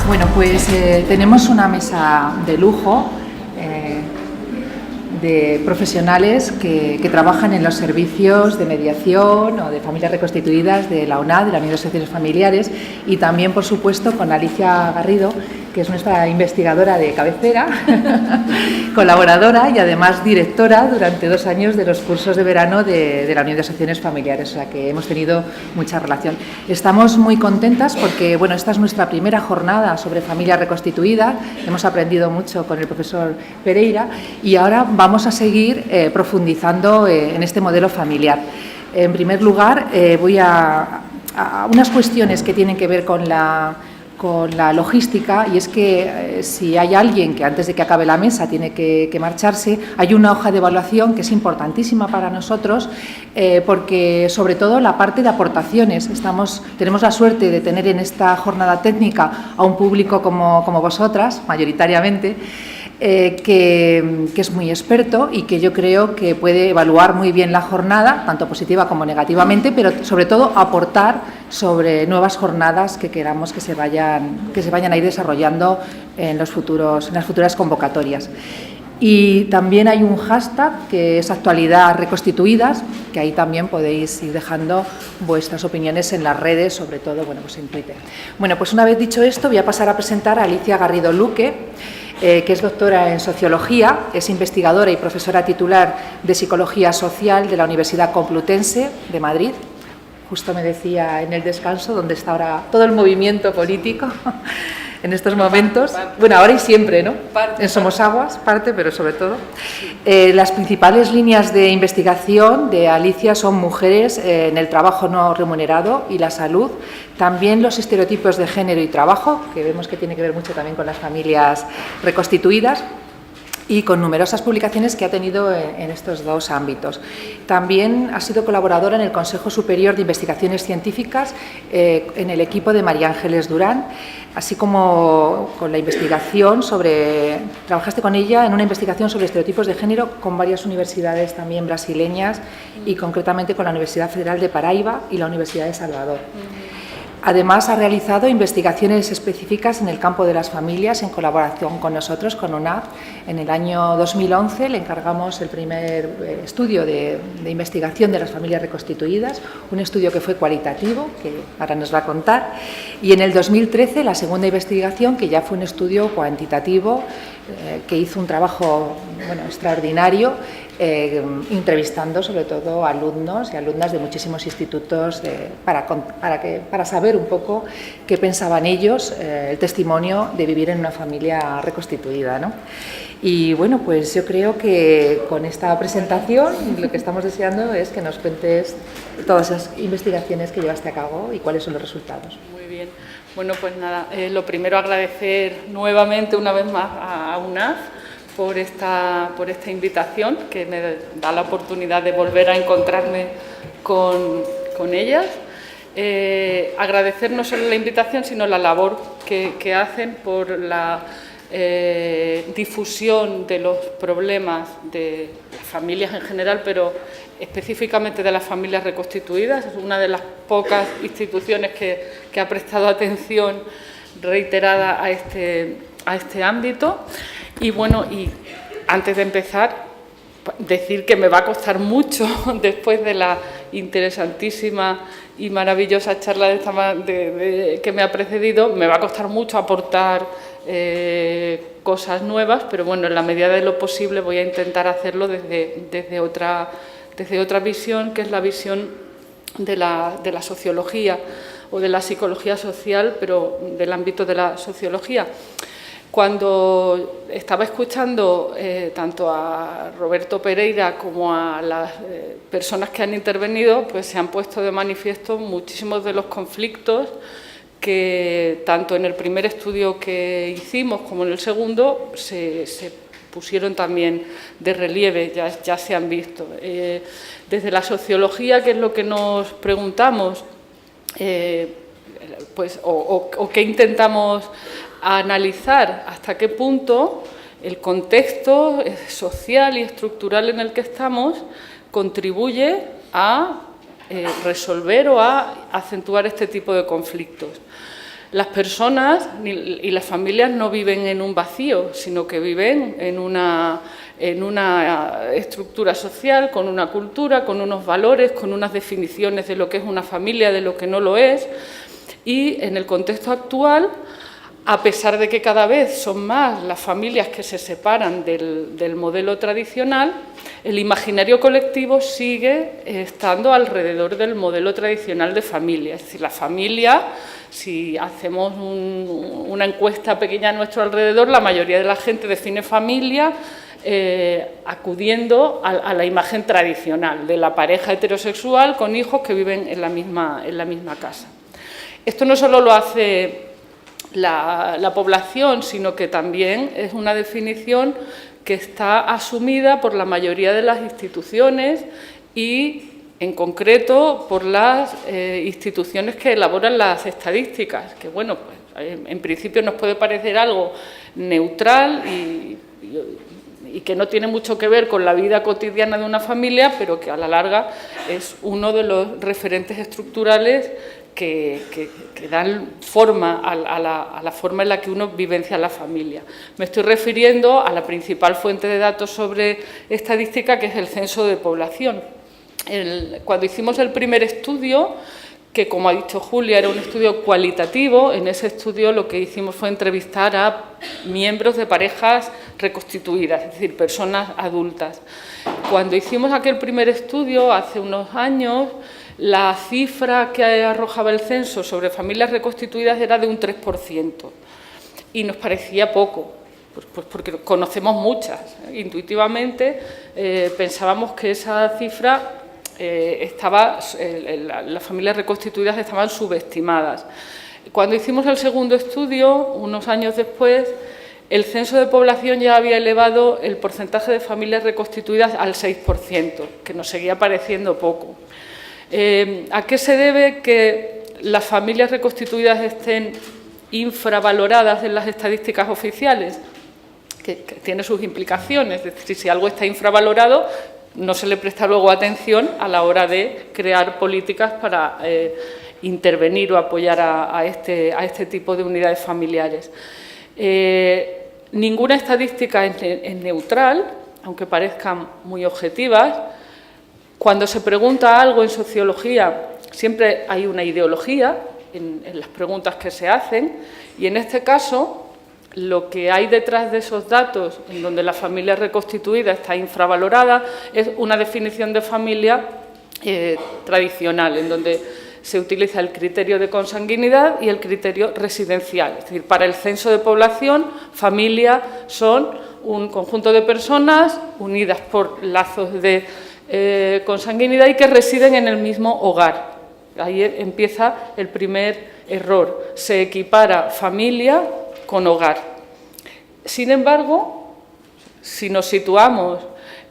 Bueno, pues tenemos una mesa de lujo de profesionales que trabajan en los servicios de mediación o de familias reconstituidas de la UNAD, de la Unión de Asociaciones Familiares, y también, por supuesto, con Alicia Garrido, que es nuestra investigadora de cabecera, colaboradora y además directora durante 2 años de los cursos de verano de la Unión de Asociaciones Familiares, o sea que hemos tenido mucha relación. Estamos muy contentas porque, bueno, esta es nuestra primera jornada sobre familia reconstituida, hemos aprendido mucho con el profesor Pereira y ahora vamos a seguir profundizando en este modelo familiar. En primer lugar, voy a unas cuestiones que tienen que ver con la logística, y es que si hay alguien que antes de que acabe la mesa tiene que marcharse, hay una hoja de evaluación que es importantísima para nosotros porque sobre todo la parte de aportaciones. Tenemos la suerte de tener en esta jornada técnica a un público como vosotras, mayoritariamente, que es muy experto y que yo creo que puede evaluar muy bien la jornada, tanto positiva como negativamente, pero sobre todo aportar sobre nuevas jornadas que queramos que se vayan a ir desarrollando en las futuras convocatorias. Y también hay un hashtag que es Actualidad Reconstituidas, que ahí también podéis ir dejando vuestras opiniones en las redes, sobre todo pues en Twitter. Bueno, pues una vez dicho esto, voy a pasar a presentar a Alicia Garrido Luque, que es doctora en Sociología, es investigadora y profesora titular de Psicología Social de la Universidad Complutense de Madrid. Justo me decía en el descanso dónde está ahora todo el movimiento político en estos momentos. Bueno, ahora y siempre, ¿no? En Somosaguas, parte, pero sobre todo. Las principales líneas de investigación de Alicia son mujeres en el trabajo no remunerado y la salud, también los estereotipos de género y trabajo, que vemos que tiene que ver mucho también con las familias reconstituidas, y con numerosas publicaciones que ha tenido en estos 2 ámbitos. También ha sido colaboradora en el Consejo Superior de Investigaciones Científicas en el equipo de María Ángeles Durán, así como con la investigación trabajaste con ella en una investigación sobre estereotipos de género con varias universidades también brasileñas y concretamente con la Universidad Federal de Paraíba y la Universidad de Salvador. Además, ha realizado investigaciones específicas en el campo de las familias en colaboración con nosotros, con UNAD. En el año 2011 le encargamos el primer estudio de investigación de las familias reconstituidas, un estudio que fue cualitativo, que ahora nos va a contar, y en el 2013 la segunda investigación, que ya fue un estudio cuantitativo, que hizo un trabajo extraordinario, entrevistando sobre todo alumnos y alumnas de muchísimos institutos para saber un poco qué pensaban ellos, el testimonio de vivir en una familia reconstituida, ¿no? Y bueno, pues yo creo que con esta presentación lo que estamos deseando es que nos cuentes todas esas investigaciones que llevaste a cabo y cuáles son los resultados. Muy bien. Bueno, pues nada, lo primero agradecer nuevamente una vez más a UNAD por esta invitación, que me da la oportunidad de volver a encontrarme con ellas. Agradecer no solo la invitación, sino la labor que hacen por la difusión de los problemas de las familias en general, pero específicamente de las familias reconstituidas. Es una de las pocas instituciones que ha prestado atención reiterada a este ámbito. Y bueno, y antes de empezar, decir que me va a costar mucho, después de la interesantísima y maravillosa charla que me ha precedido, me va a costar mucho aportar cosas nuevas, pero bueno, en la medida de lo posible voy a intentar hacerlo desde otra visión, que es la visión de la sociología o de la psicología social, pero del ámbito de la sociología. Cuando estaba escuchando tanto a Roberto Pereira como a las personas que han intervenido, pues se han puesto de manifiesto muchísimos de los conflictos que tanto en el primer estudio que hicimos como en el segundo se pusieron también de relieve, ya se han visto. Desde la sociología, que es lo que nos preguntamos, o qué intentamos analizar, hasta qué punto el contexto social y estructural en el que estamos contribuye a resolver o a acentuar este tipo de conflictos. Las personas y las familias no viven en un vacío, sino que viven en una estructura social, con una cultura, con unos valores, con unas definiciones de lo que es una familia, de lo que no lo es. Y en el contexto actual, a pesar de que cada vez son más las familias que se separan del modelo tradicional, el imaginario colectivo sigue estando alrededor del modelo tradicional de familia. Es decir, la familia, si hacemos una encuesta pequeña a nuestro alrededor, la mayoría de la gente define familia acudiendo a la imagen tradicional de la pareja heterosexual con hijos que viven en la misma casa. Esto no solo lo hace la población, sino que también es una definición que está asumida por la mayoría de las instituciones y, en concreto, por las instituciones que elaboran las estadísticas, que, bueno, pues, en principio nos puede parecer algo neutral y que no tiene mucho que ver con la vida cotidiana de una familia, pero que a la larga es uno de los referentes estructurales que dan forma a la forma en la que uno vivencia la familia. Me estoy refiriendo a la principal fuente de datos sobre estadística, que es el censo de población. Cuando hicimos el primer estudio, que, como ha dicho Julia, era un estudio cualitativo, en ese estudio lo que hicimos fue entrevistar a miembros de parejas reconstituidas, es decir, personas adultas. Cuando hicimos aquel primer estudio, hace unos años, la cifra que arrojaba el censo sobre familias reconstituidas era de un 3%, y nos parecía poco, pues porque conocemos muchas. Intuitivamente pensábamos que esa cifra las familias reconstituidas estaban subestimadas. Cuando hicimos el segundo estudio, unos años después, el censo de población ya había elevado el porcentaje de familias reconstituidas al 6%, que nos seguía pareciendo poco. ¿A qué se debe que las familias reconstituidas estén infravaloradas en las estadísticas oficiales? Que tiene sus implicaciones, es decir, si algo está infravalorado, no se le presta luego atención a la hora de crear políticas para intervenir o apoyar a este tipo de unidades familiares. Ninguna estadística es neutral, aunque parezcan muy objetivas. Cuando se pregunta algo en sociología, siempre hay una ideología en las preguntas que se hacen, y en este caso, lo que hay detrás de esos datos, en donde la familia reconstituida está infravalorada, es una definición de familia tradicional, en donde se utiliza el criterio de consanguinidad y el criterio residencial. Es decir, para el censo de población, familia son un conjunto de personas unidas por lazos de consanguinidad y que residen en el mismo hogar. Ahí empieza el primer error. Se equipara familia con hogar. Sin embargo, si nos situamos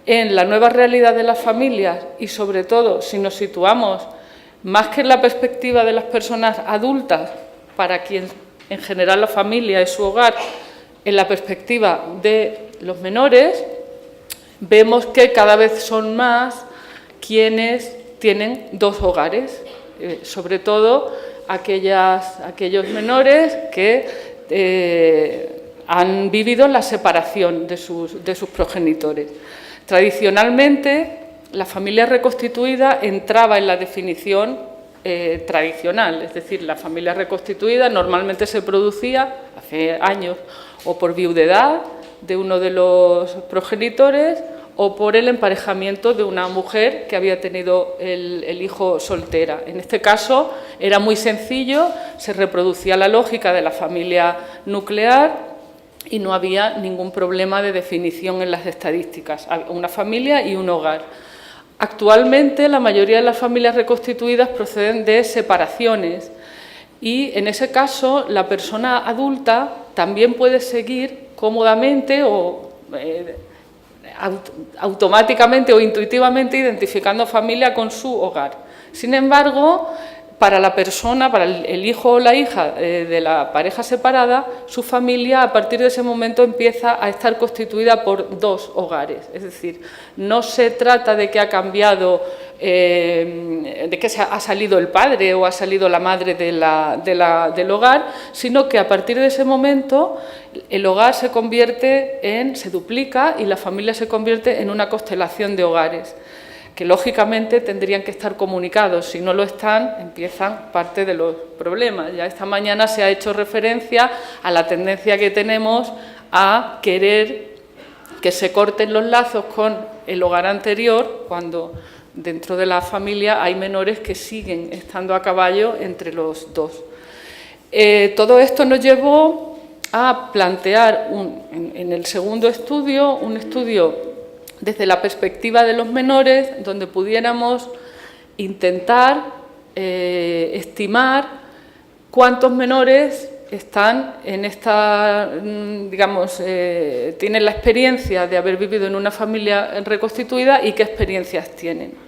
en la nueva realidad de las familias y, sobre todo, si nos situamos más que en la perspectiva de las personas adultas, para quien en general la familia es su hogar, en la perspectiva de los menores, vemos que cada vez son más quienes tienen dos hogares, sobre todo aquellos menores que han vivido la separación de sus progenitores. Tradicionalmente, la familia reconstituida entraba en la definición tradicional, es decir, la familia reconstituida normalmente se producía hace años o por viudedad de uno de los progenitores o por el emparejamiento de una mujer que había tenido el hijo soltera. En este caso era muy sencillo, se reproducía la lógica de la familia nuclear y no había ningún problema de definición en las estadísticas, una familia y un hogar. Actualmente la mayoría de las familias reconstituidas proceden de separaciones y en ese caso la persona adulta también puede seguir cómodamente o automáticamente o intuitivamente identificando familia con su hogar. Sin embargo, para la persona, para el hijo o la hija de la pareja separada, su familia a partir de ese momento empieza a estar constituida por dos hogares. Es decir, no se trata de que ha cambiado, de que ha salido el padre o ha salido la madre del hogar, sino que a partir de ese momento el hogar se duplica y la familia se convierte en una constelación de hogares, que lógicamente tendrían que estar comunicados. Si no lo están, empiezan parte de los problemas. Ya esta mañana se ha hecho referencia a la tendencia que tenemos a querer que se corten los lazos con el hogar anterior, cuando dentro de la familia hay menores que siguen estando a caballo entre los dos. Todo esto nos llevó a plantear en el segundo estudio, un estudio desde la perspectiva de los menores, donde pudiéramos intentar estimar cuántos menores están en esta, digamos, tienen la experiencia de haber vivido en una familia reconstituida y qué experiencias tienen.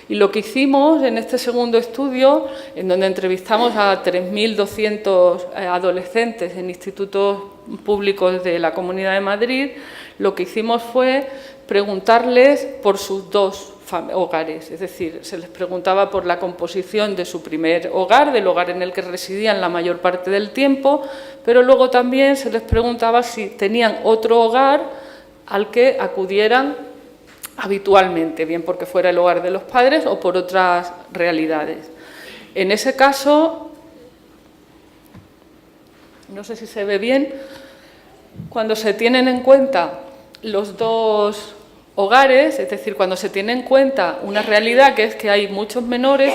Y lo que hicimos en este segundo estudio, en donde entrevistamos a 3.200 adolescentes en institutos públicos de la Comunidad de Madrid, lo que hicimos fue preguntarles por sus dos hogares, es decir, se les preguntaba por la composición de su primer hogar, del hogar en el que residían la mayor parte del tiempo, pero luego también se les preguntaba si tenían otro hogar al que acudieran habitualmente, bien porque fuera el hogar de los padres o por otras realidades. En ese caso, no sé si se ve bien, cuando se tienen en cuenta los dos hogares, es decir, cuando se tiene en cuenta una realidad que es que hay muchos menores,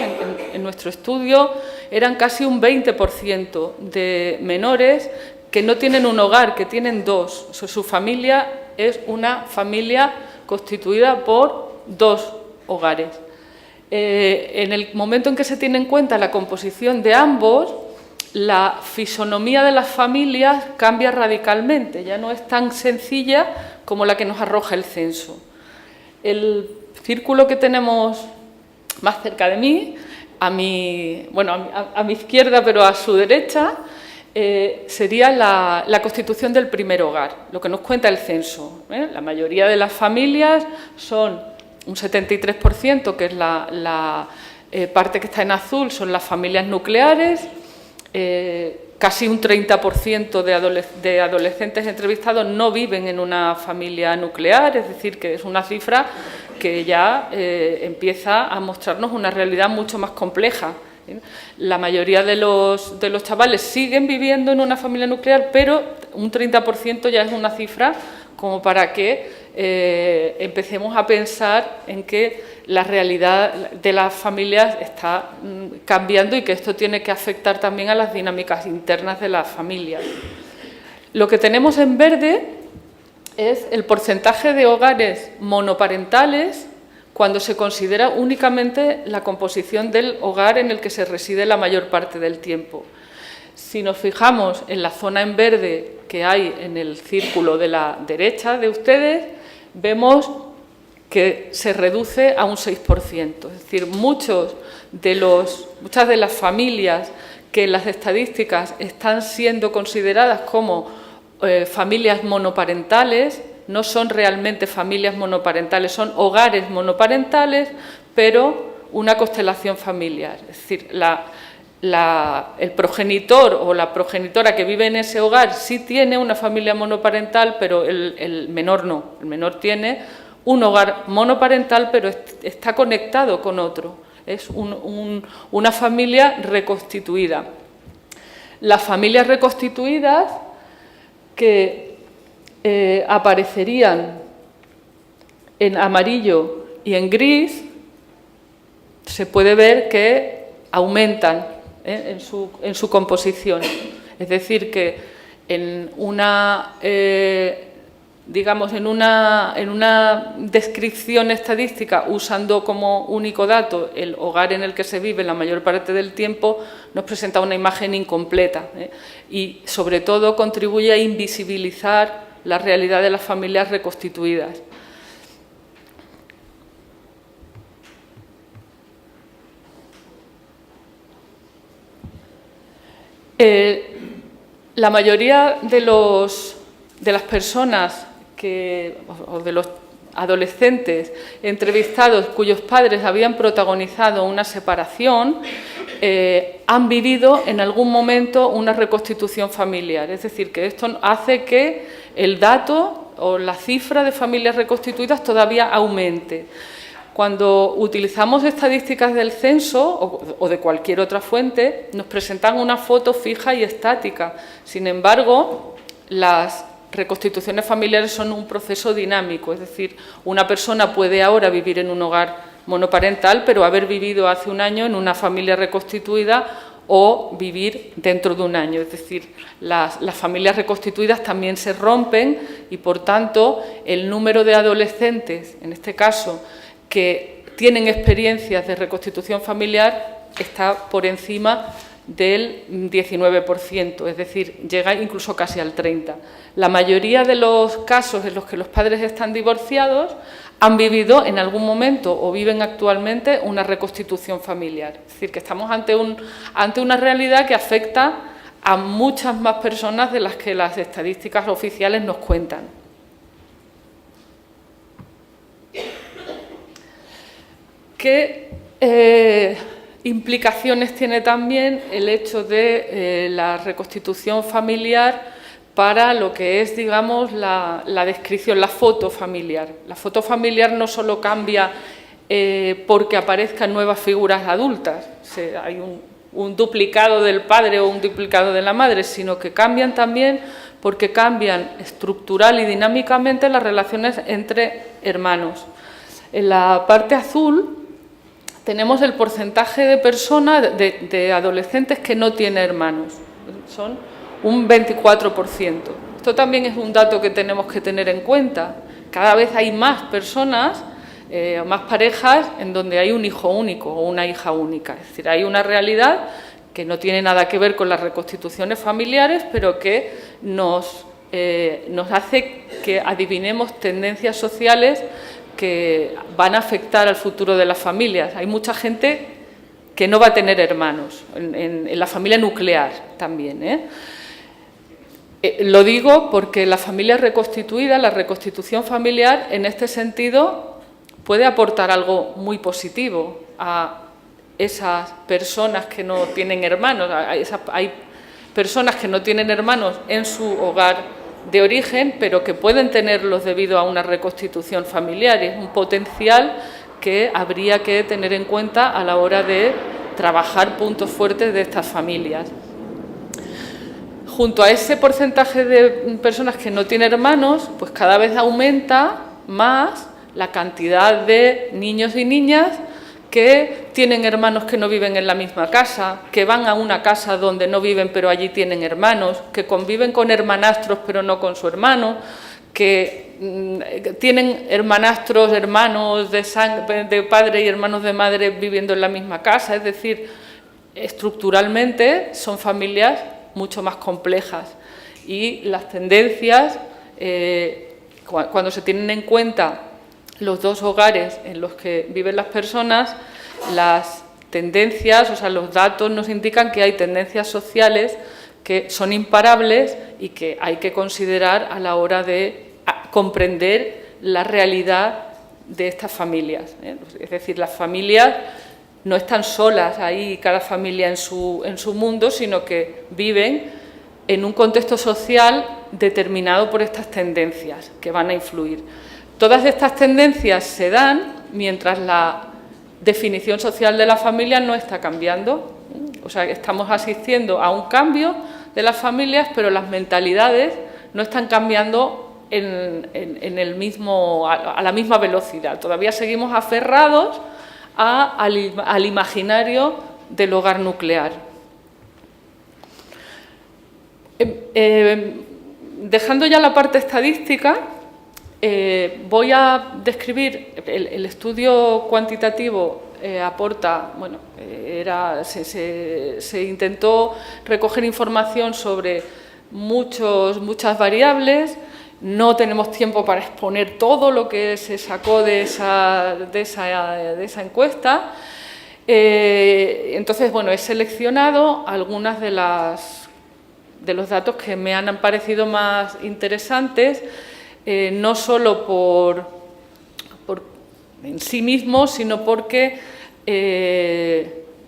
en nuestro estudio eran casi un 20% de menores que no tienen un hogar, que tienen dos. O sea, su familia es una familia constituida por dos hogares. En el momento en que se tiene en cuenta la composición de ambos, la fisonomía de las familias cambia radicalmente, ya no es tan sencilla como la que nos arroja el censo. El círculo que tenemos más cerca de mí, a mi izquierda, pero a su derecha, sería la constitución del primer hogar, lo que nos cuenta el censo. La mayoría de las familias son un 73%, que es la parte que está en azul, son las familias nucleares. Casi un 30% de adolescentes entrevistados no viven en una familia nuclear, es decir, que es una cifra que ya empieza a mostrarnos una realidad mucho más compleja. La mayoría de los chavales siguen viviendo en una familia nuclear, pero un 30% ya es una cifra como para que empecemos a pensar en que la realidad de las familias está cambiando y que esto tiene que afectar también a las dinámicas internas de las familias. Lo que tenemos en verde es el porcentaje de hogares monoparentales cuando se considera únicamente la composición del hogar en el que se reside la mayor parte del tiempo. Si nos fijamos en la zona en verde que hay en el círculo de la derecha de ustedes, vemos que se reduce a un 6%. Es decir, muchas de las familias que en las estadísticas están siendo consideradas como familias monoparentales, no son realmente familias monoparentales, son hogares monoparentales, pero una constelación familiar. Es decir, el progenitor o la progenitora que vive en ese hogar sí tiene una familia monoparental, pero el menor no. El menor tiene un hogar monoparental, pero está conectado con otro. Es una familia reconstituida. Las familias reconstituidas que aparecerían en amarillo y en gris, se puede ver que aumentan en su composición. Es decir, que en una descripción estadística, usando como único dato el hogar en el que se vive la mayor parte del tiempo, nos presenta una imagen incompleta y, sobre todo, contribuye a invisibilizar la realidad de las familias reconstituidas. La mayoría de las personas o de los adolescentes entrevistados cuyos padres habían protagonizado una separación han vivido en algún momento una reconstitución familiar. Es decir, que esto hace que el dato o la cifra de familias reconstituidas todavía aumente. Cuando utilizamos estadísticas del censo o de cualquier otra fuente, nos presentan una foto fija y estática. Sin embargo, las reconstituciones familiares son un proceso dinámico, es decir, una persona puede ahora vivir en un hogar monoparental, pero haber vivido hace un año en una familia reconstituida o vivir dentro de un año. Es decir, las familias reconstituidas también se rompen y, por tanto, el número de adolescentes, en este caso, que tienen experiencias de reconstitución familiar está por encima del 19%, es decir, llega incluso casi al 30%. La mayoría de los casos en los que los padres están divorciados han vivido en algún momento o viven actualmente una reconstitución familiar. Es decir, que estamos ante una realidad que afecta a muchas más personas de las que las estadísticas oficiales nos cuentan. ¿Qué implicaciones tiene también el hecho de la reconstitución familiar para lo que es, digamos, la descripción, la foto familiar? La foto familiar no solo cambia porque aparezcan nuevas figuras adultas, hay un duplicado del padre o un duplicado de la madre, sino que cambian también porque cambian estructural y dinámicamente las relaciones entre hermanos. En la parte azul tenemos el porcentaje de personas, de adolescentes que no tienen hermanos, son un 24%. Esto también es un dato que tenemos que tener en cuenta. Cada vez hay más personas, más parejas, en donde hay un hijo único o una hija única. Es decir, hay una realidad que no tiene nada que ver con las reconstituciones familiares, pero que nos hace que adivinemos tendencias sociales que van a afectar al futuro de las familias. Hay mucha gente que no va a tener hermanos, en la familia nuclear también. Lo digo porque la familia reconstituida, la reconstitución familiar, en este sentido, puede aportar algo muy positivo a esas personas que no tienen hermanos. Hay personas que no tienen hermanos en su hogar de origen, pero que pueden tenerlos debido a una reconstitución familiar. Y es un potencial que habría que tener en cuenta a la hora de trabajar puntos fuertes de estas familias. Junto a ese porcentaje de personas que no tienen hermanos, pues cada vez aumenta más la cantidad de niños y niñas que tienen hermanos que no viven en la misma casa, que van a una casa donde no viven pero allí tienen hermanos, que conviven con hermanastros pero no con su hermano, que tienen hermanastros, hermanos de padre y hermanos de madre viviendo en la misma casa. Es decir, estructuralmente son familias mucho más complejas y las tendencias, cuando se tienen en cuenta los dos hogares en los que viven las personas, las tendencias, o sea, los datos nos indican que hay tendencias sociales que son imparables y que hay que considerar a la hora de comprender la realidad de estas familias. Es decir, las familias no están solas ahí, cada familia en su mundo, sino que viven en un contexto social determinado por estas tendencias que van a influir. Todas estas tendencias se dan mientras la definición social de la familia no está cambiando. O sea, estamos asistiendo a un cambio de las familias, pero las mentalidades no están cambiando a la misma velocidad. Todavía seguimos aferrados al imaginario del hogar nuclear. Dejando ya la parte estadística, voy a describir el estudio cuantitativo. Aporta, bueno, se intentó recoger información sobre muchas variables. No tenemos tiempo para exponer todo lo que se sacó de esa encuesta. Entonces, bueno, he seleccionado algunas de las los datos que me han parecido más interesantes, no solo por en sí mismos, sino porque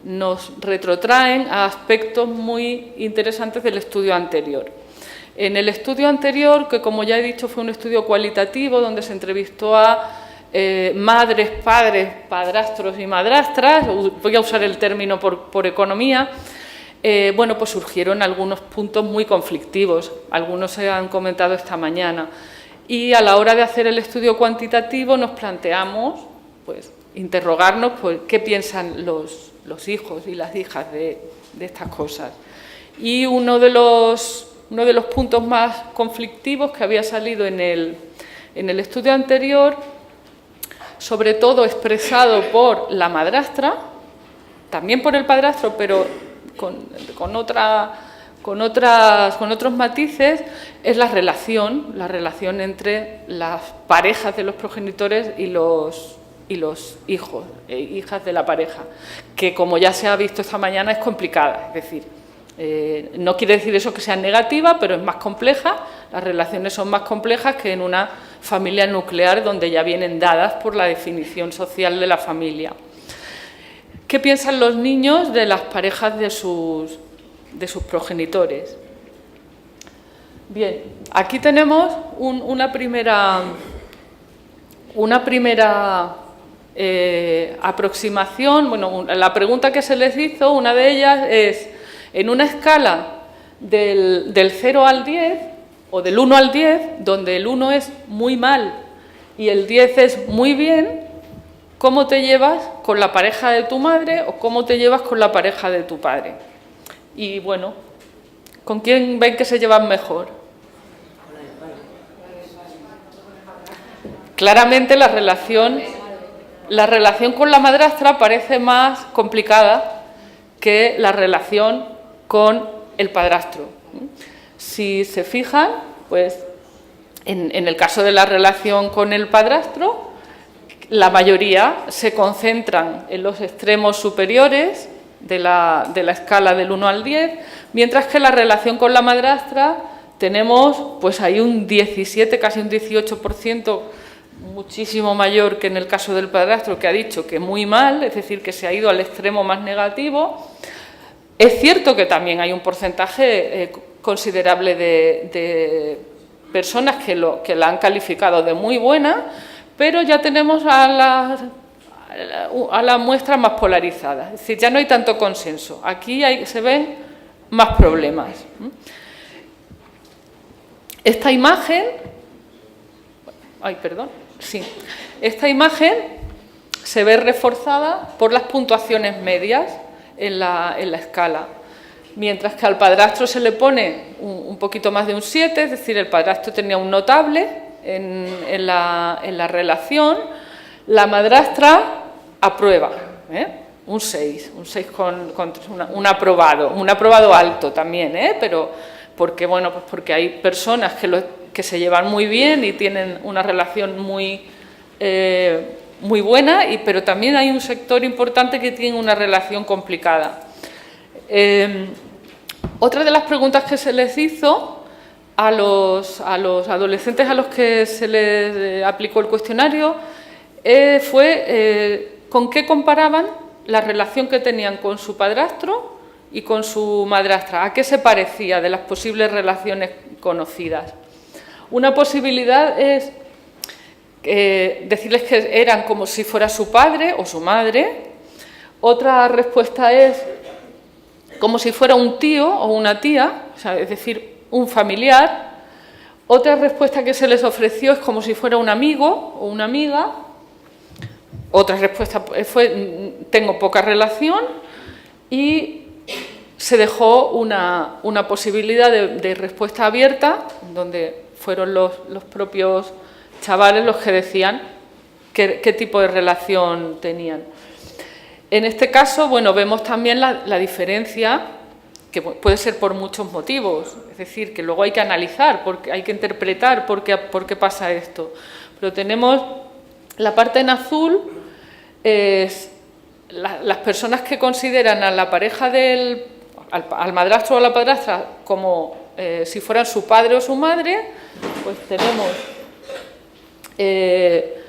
nos retrotraen a aspectos muy interesantes del estudio anterior. En el estudio anterior, que como ya he dicho fue un estudio cualitativo, donde se entrevistó a madres, padres, padrastros y madrastras, voy a usar el término por economía, bueno, pues surgieron algunos puntos muy conflictivos, algunos se han comentado esta mañana, y a la hora de hacer el estudio cuantitativo nos planteamos, pues, interrogarnos, pues, qué piensan los hijos y las hijas de estas cosas. Y uno de los puntos más conflictivos que había salido en el estudio anterior, sobre todo expresado por la madrastra, también por el padrastro, pero con otros matices, es la relación entre las parejas de los progenitores y los hijos e hijas de la pareja, que como ya se ha visto esta mañana es complicada, es decir, no quiere decir eso que sea negativa, pero es más compleja, las relaciones son más complejas que en una familia nuclear donde ya vienen dadas por la definición social de la familia. ¿Qué piensan los niños de las parejas de sus progenitores? Bien, aquí tenemos una primera aproximación. Bueno, la pregunta que se les hizo, una de ellas es, en una escala del 0 al 10, o del 1 al 10, donde el 1 es muy mal y el 10 es muy bien, ¿cómo te llevas con la pareja de tu madre o cómo te llevas con la pareja de tu padre? Y bueno, ¿con quién ven que se llevan mejor? Claramente la relación con la madrastra parece más complicada que la relación con el padrastro. Si se fijan, pues en el caso de la relación con el padrastro, la mayoría se concentran en los extremos superiores de la escala del 1 al 10, mientras que la relación con la madrastra tenemos pues ahí un 17, casi un 18%, muchísimo mayor que en el caso del padrastro, que ha dicho que muy mal, es decir, que se ha ido al extremo más negativo. Es cierto que también hay un porcentaje considerable de personas que la han calificado de muy buena, pero ya tenemos a la muestra más polarizada, es decir, ya no hay tanto consenso, aquí se ven más problemas. Esta imagen, esta imagen se ve reforzada por las puntuaciones medias en la escala, mientras que al padrastro se le pone un poquito más de un 7, es decir, el padrastro tenía un notable en la relación, la madrastra aprueba, un 6 con un aprobado alto también, pero porque, bueno, pues porque hay personas que se llevan muy bien y tienen una relación muy buena, pero también hay un sector importante que tiene una relación complicada. Otra de las preguntas que se les hizo a los adolescentes a los que se les aplicó el cuestionario fue con qué comparaban la relación que tenían con su padrastro y con su madrastra, a qué se parecía de las posibles relaciones conocidas. Una posibilidad es decirles que eran como si fuera su padre o su madre. Otra respuesta es como si fuera un tío o una tía, o sea, es decir, un familiar. Otra respuesta que se les ofreció es como si fuera un amigo o una amiga. Otra respuesta fue tengo poca relación, y se dejó una posibilidad de respuesta abierta, donde fueron los propios chavales los que decían qué tipo de relación tenían. En este caso, bueno, vemos también la diferencia, que puede ser por muchos motivos, es decir, que luego hay que analizar, porque hay que interpretar por qué pasa esto. Pero tenemos la parte en azul, es las personas que consideran a la pareja al madrastro o a la padrastra como si fueran su padre o su madre, pues tenemos de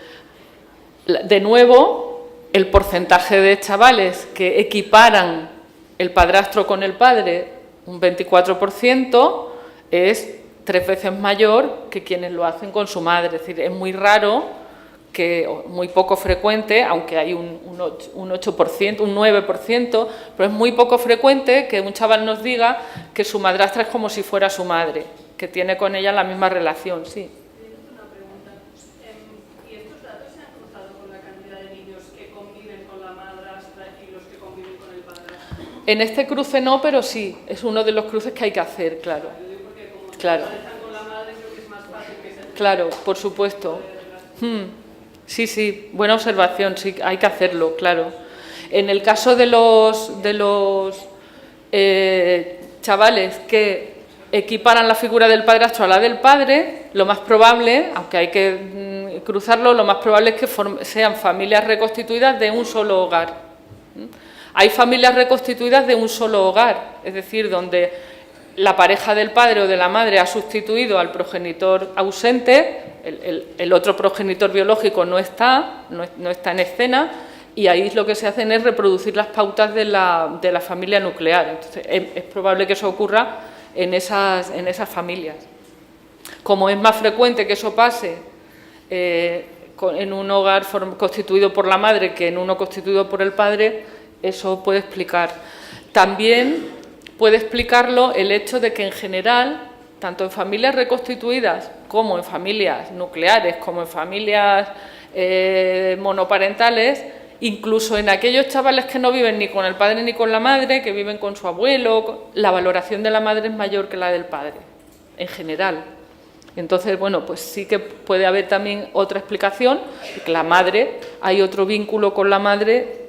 nuevo el porcentaje de chavales que equiparan el padrastro con el padre, un 24%, es 3 veces mayor que quienes lo hacen con su madre. Es decir, es muy raro, muy poco frecuente, aunque hay un 8%, un 9%, pero es muy poco frecuente que un chaval nos diga que su madrastra es como si fuera su madre, que tiene con ella la misma relación, sí. En este cruce no, pero sí, es uno de los cruces que hay que hacer, claro. Claro. Claro, por supuesto. Sí, sí, buena observación, sí, hay que hacerlo, claro. En el caso de los chavales que equiparan la figura del padrastro a la del padre, lo más probable, aunque hay que cruzarlo, lo más probable es que sean familias reconstituidas de un solo hogar. Hay familias reconstituidas de un solo hogar, es decir, donde la pareja del padre o de la madre ha sustituido al progenitor ausente, el otro progenitor biológico no está en escena, y ahí lo que se hacen es reproducir las pautas de la familia nuclear. Entonces, es probable que eso ocurra en esas familias. Como es más frecuente que eso pase en un hogar constituido por la madre que en uno constituido por el padre, eso puede explicar. También puede explicarlo el hecho de que en general, tanto en familias reconstituidas como en familias nucleares, como en familias monoparentales, incluso en aquellos chavales que no viven ni con el padre ni con la madre, que viven con su abuelo, la valoración de la madre es mayor que la del padre, en general. Entonces, bueno, pues sí que puede haber también otra explicación, que la madre, hay otro vínculo con la madre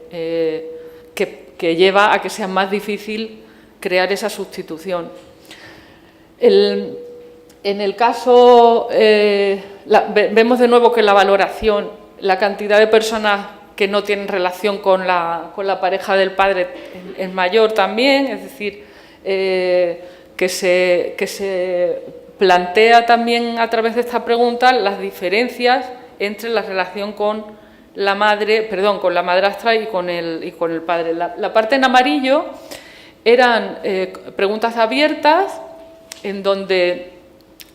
que lleva a que sea más difícil crear esa sustitución. En el caso, vemos de nuevo que la valoración, la cantidad de personas que no tienen relación con la pareja del padre es mayor también, es decir, que se plantea también a través de esta pregunta las diferencias entre la relación con la madrastra y con el padre. La parte en amarillo eran preguntas abiertas en donde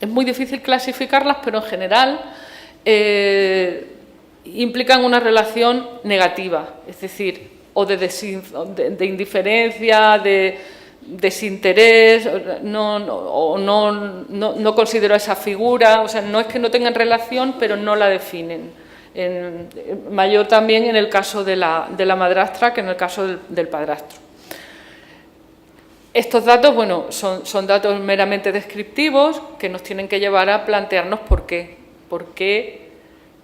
es muy difícil clasificarlas, pero en general implican una relación negativa, es decir, o de indiferencia, de desinterés, no considero esa figura, o sea, no es que no tengan relación, pero no la definen. Mayor también en el caso de la madrastra que en el caso del padrastro. Estos datos, bueno, son datos meramente descriptivos que nos tienen que llevar a plantearnos por qué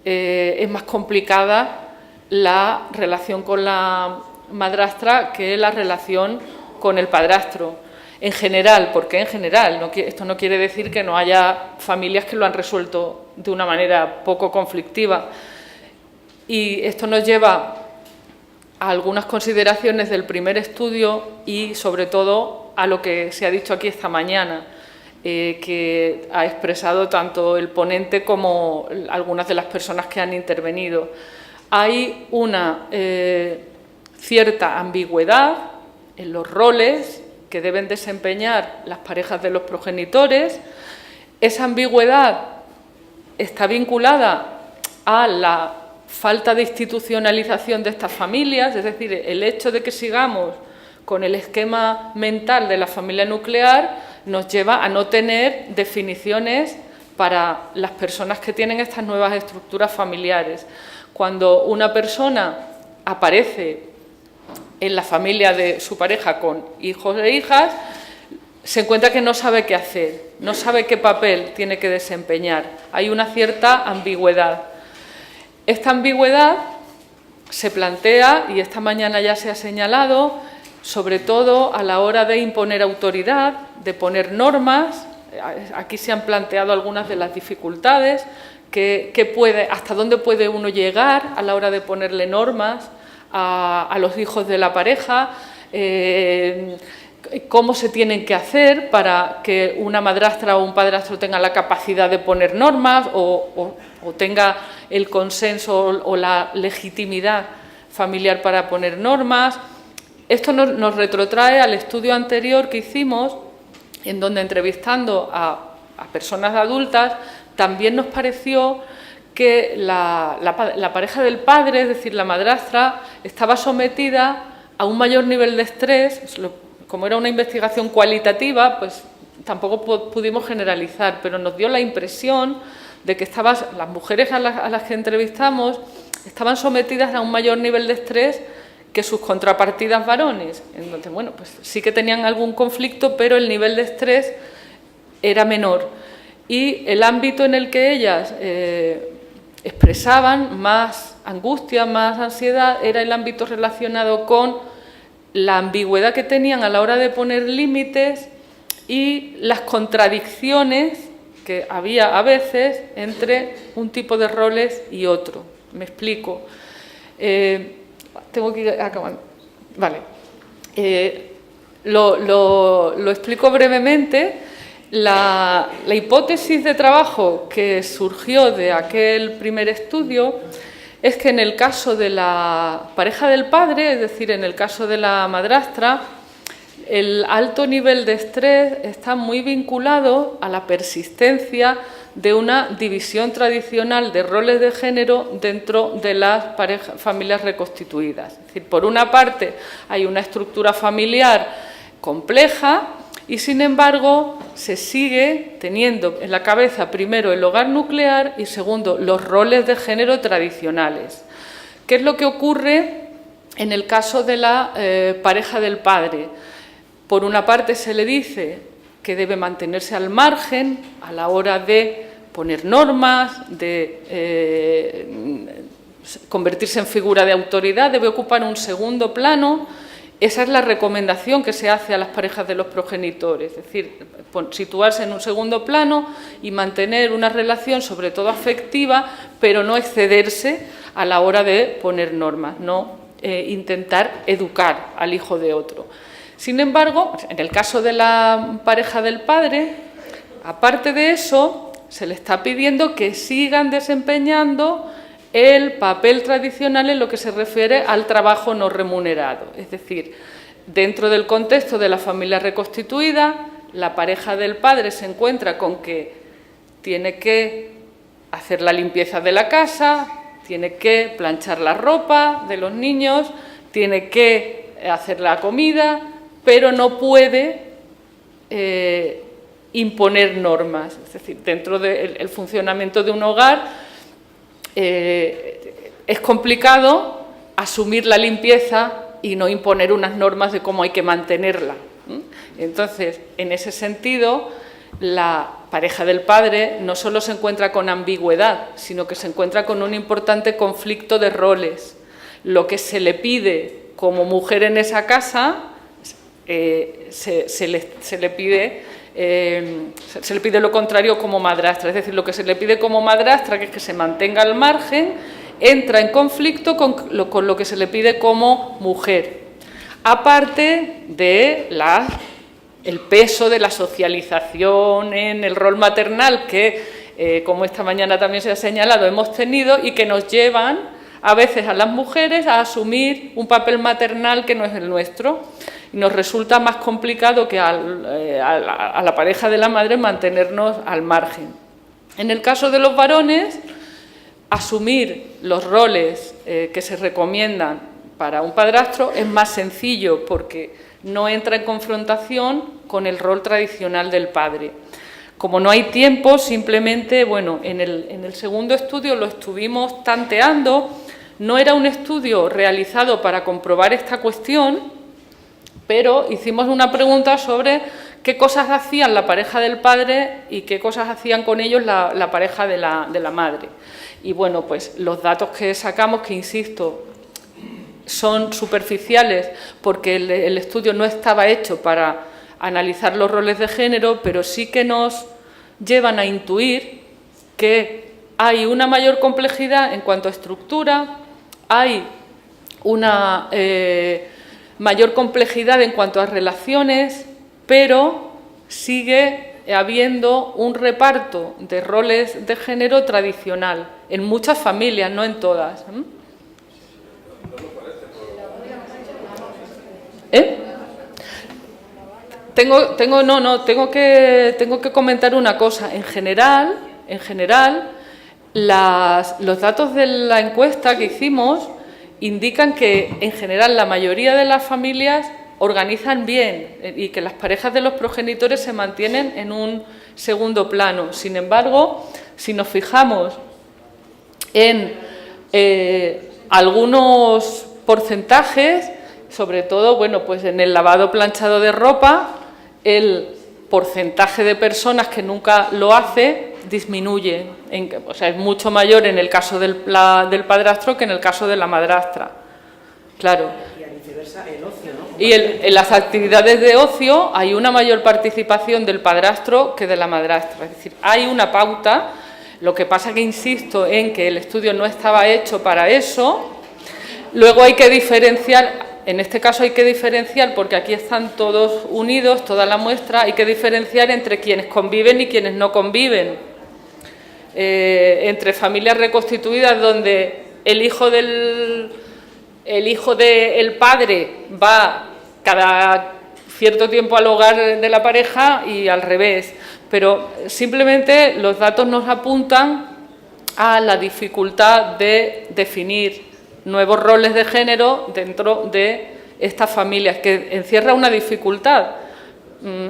es más complicada la relación con la madrastra que la relación con el padrastro. En general, ¿por qué en general? Esto no quiere decir que no haya familias que lo han resuelto de una manera poco conflictiva. Y esto nos lleva a algunas consideraciones del primer estudio y, sobre todo, a lo que se ha dicho aquí esta mañana, que ha expresado tanto el ponente como algunas de las personas que han intervenido. Hay una cierta ambigüedad en los roles que deben desempeñar las parejas de los progenitores. Esa ambigüedad está vinculada a la falta de institucionalización de estas familias, es decir, el hecho de que sigamos con el esquema mental de la familia nuclear nos lleva a no tener definiciones para las personas que tienen estas nuevas estructuras familiares. Cuando una persona aparece en la familia de su pareja con hijos e hijas, se encuentra que no sabe qué hacer, no sabe qué papel tiene que desempeñar. Hay una cierta ambigüedad. Esta ambigüedad se plantea, y esta mañana ya se ha señalado, sobre todo a la hora de imponer autoridad, de poner normas. Aquí se han planteado algunas de las dificultades, hasta dónde puede uno llegar a la hora de ponerle normas a los hijos de la pareja, cómo se tienen que hacer para que una madrastra o un padrastro tenga la capacidad de poner normas o tenga el consenso o la legitimidad familiar para poner normas. Esto nos retrotrae al estudio anterior que hicimos, en donde entrevistando a personas adultas, también nos pareció que la pareja del padre, es decir, la madrastra, estaba sometida a un mayor nivel de estrés. Como era una investigación cualitativa, pues tampoco pudimos generalizar, pero nos dio la impresión de que las mujeres a las que entrevistamos estaban sometidas a un mayor nivel de estrés que sus contrapartidas varones. Entonces, bueno, pues sí que tenían algún conflicto, pero el nivel de estrés era menor. Y el ámbito en el que ellas expresaban más angustia, más ansiedad, era el ámbito relacionado con la ambigüedad que tenían a la hora de poner límites y las contradicciones que había a veces entre un tipo de roles y otro. Me explico. Tengo que ir acabando. Vale. Lo explico brevemente. La hipótesis de trabajo que surgió de aquel primer estudio es que en el caso de la pareja del padre, es decir, en el caso de la madrastra, el alto nivel de estrés está muy vinculado a la persistencia de una división tradicional de roles de género dentro de las familias reconstituidas. Es decir, por una parte hay una estructura familiar compleja y, sin embargo, se sigue teniendo en la cabeza primero el hogar nuclear y, segundo, los roles de género tradicionales. ¿Qué es lo que ocurre en el caso de la pareja del padre? Por una parte se le dice que debe mantenerse al margen a la hora de poner normas, de convertirse en figura de autoridad, debe ocupar un segundo plano. Esa es la recomendación que se hace a las parejas de los progenitores, es decir, situarse en un segundo plano y mantener una relación, sobre todo afectiva, pero no excederse a la hora de poner normas, no intentar educar al hijo de otro. Sin embargo, en el caso de la pareja del padre, aparte de eso, se le está pidiendo que sigan desempeñando el papel tradicional en lo que se refiere al trabajo no remunerado. Es decir, dentro del contexto de la familia reconstituida, la pareja del padre se encuentra con que tiene que hacer la limpieza de la casa, tiene que planchar la ropa de los niños, tiene que hacer la comida, pero no puede imponer normas. Es decir, dentro del funcionamiento de un hogar es complicado asumir la limpieza y no imponer unas normas de cómo hay que mantenerla. Entonces, en ese sentido, la pareja del padre no solo se encuentra con ambigüedad, sino que se encuentra con un importante conflicto de roles. Lo que se le pide como mujer en esa casa se le pide lo contrario como madrastra. Es decir, lo que se le pide como madrastra, que es que se mantenga al margen, entra en conflicto con lo que se le pide como mujer. Aparte de el peso de la socialización en el rol maternal que, como esta mañana también se ha señalado, hemos tenido y que nos llevan a veces a las mujeres a asumir un papel maternal que no es el nuestro. Y nos resulta más complicado que a la pareja de la madre mantenernos al margen. En el caso de los varones, asumir los roles que se recomiendan para un padrastro es más sencillo porque no entra en confrontación con el rol tradicional del padre. Como no hay tiempo, simplemente, bueno, en el segundo estudio lo estuvimos tanteando. No era un estudio realizado para comprobar esta cuestión, pero hicimos una pregunta sobre qué cosas hacían la pareja del padre y qué cosas hacían con ellos la pareja de la madre. Y bueno, pues los datos que sacamos, que insisto, son superficiales porque el estudio no estaba hecho para analizar los roles de género, pero sí que nos llevan a intuir que hay una mayor complejidad en cuanto a estructura, hay una mayor complejidad en cuanto a relaciones, pero sigue habiendo un reparto de roles de género tradicional en muchas familias, no en todas. Tengo que comentar una cosa. En general, los datos de la encuesta que hicimos indican que, en general, la mayoría de las familias organizan bien y que las parejas de los progenitores se mantienen en un segundo plano. Sin embargo, si nos fijamos en algunos porcentajes, sobre todo, bueno, pues en el lavado planchado de ropa, el porcentaje de personas que nunca lo hace disminuye, o sea, es mucho mayor en el caso del padrastro que en el caso de la madrastra. Claro. Y a viceversa, el ocio, ¿no? Y en las actividades de ocio hay una mayor participación del padrastro que de la madrastra. Es decir, hay una pauta. Lo que pasa que insisto en que el estudio no estaba hecho para eso. Luego hay que diferenciar, en este caso hay que diferenciar, porque aquí están todos unidos, toda la muestra, hay que diferenciar entre quienes conviven y quienes no conviven. Entre familias reconstituidas donde el hijo del padre va cada cierto tiempo al hogar de la pareja y al revés, pero simplemente los datos nos apuntan a la dificultad de definir nuevos roles de género dentro de estas familias, que encierra una dificultad.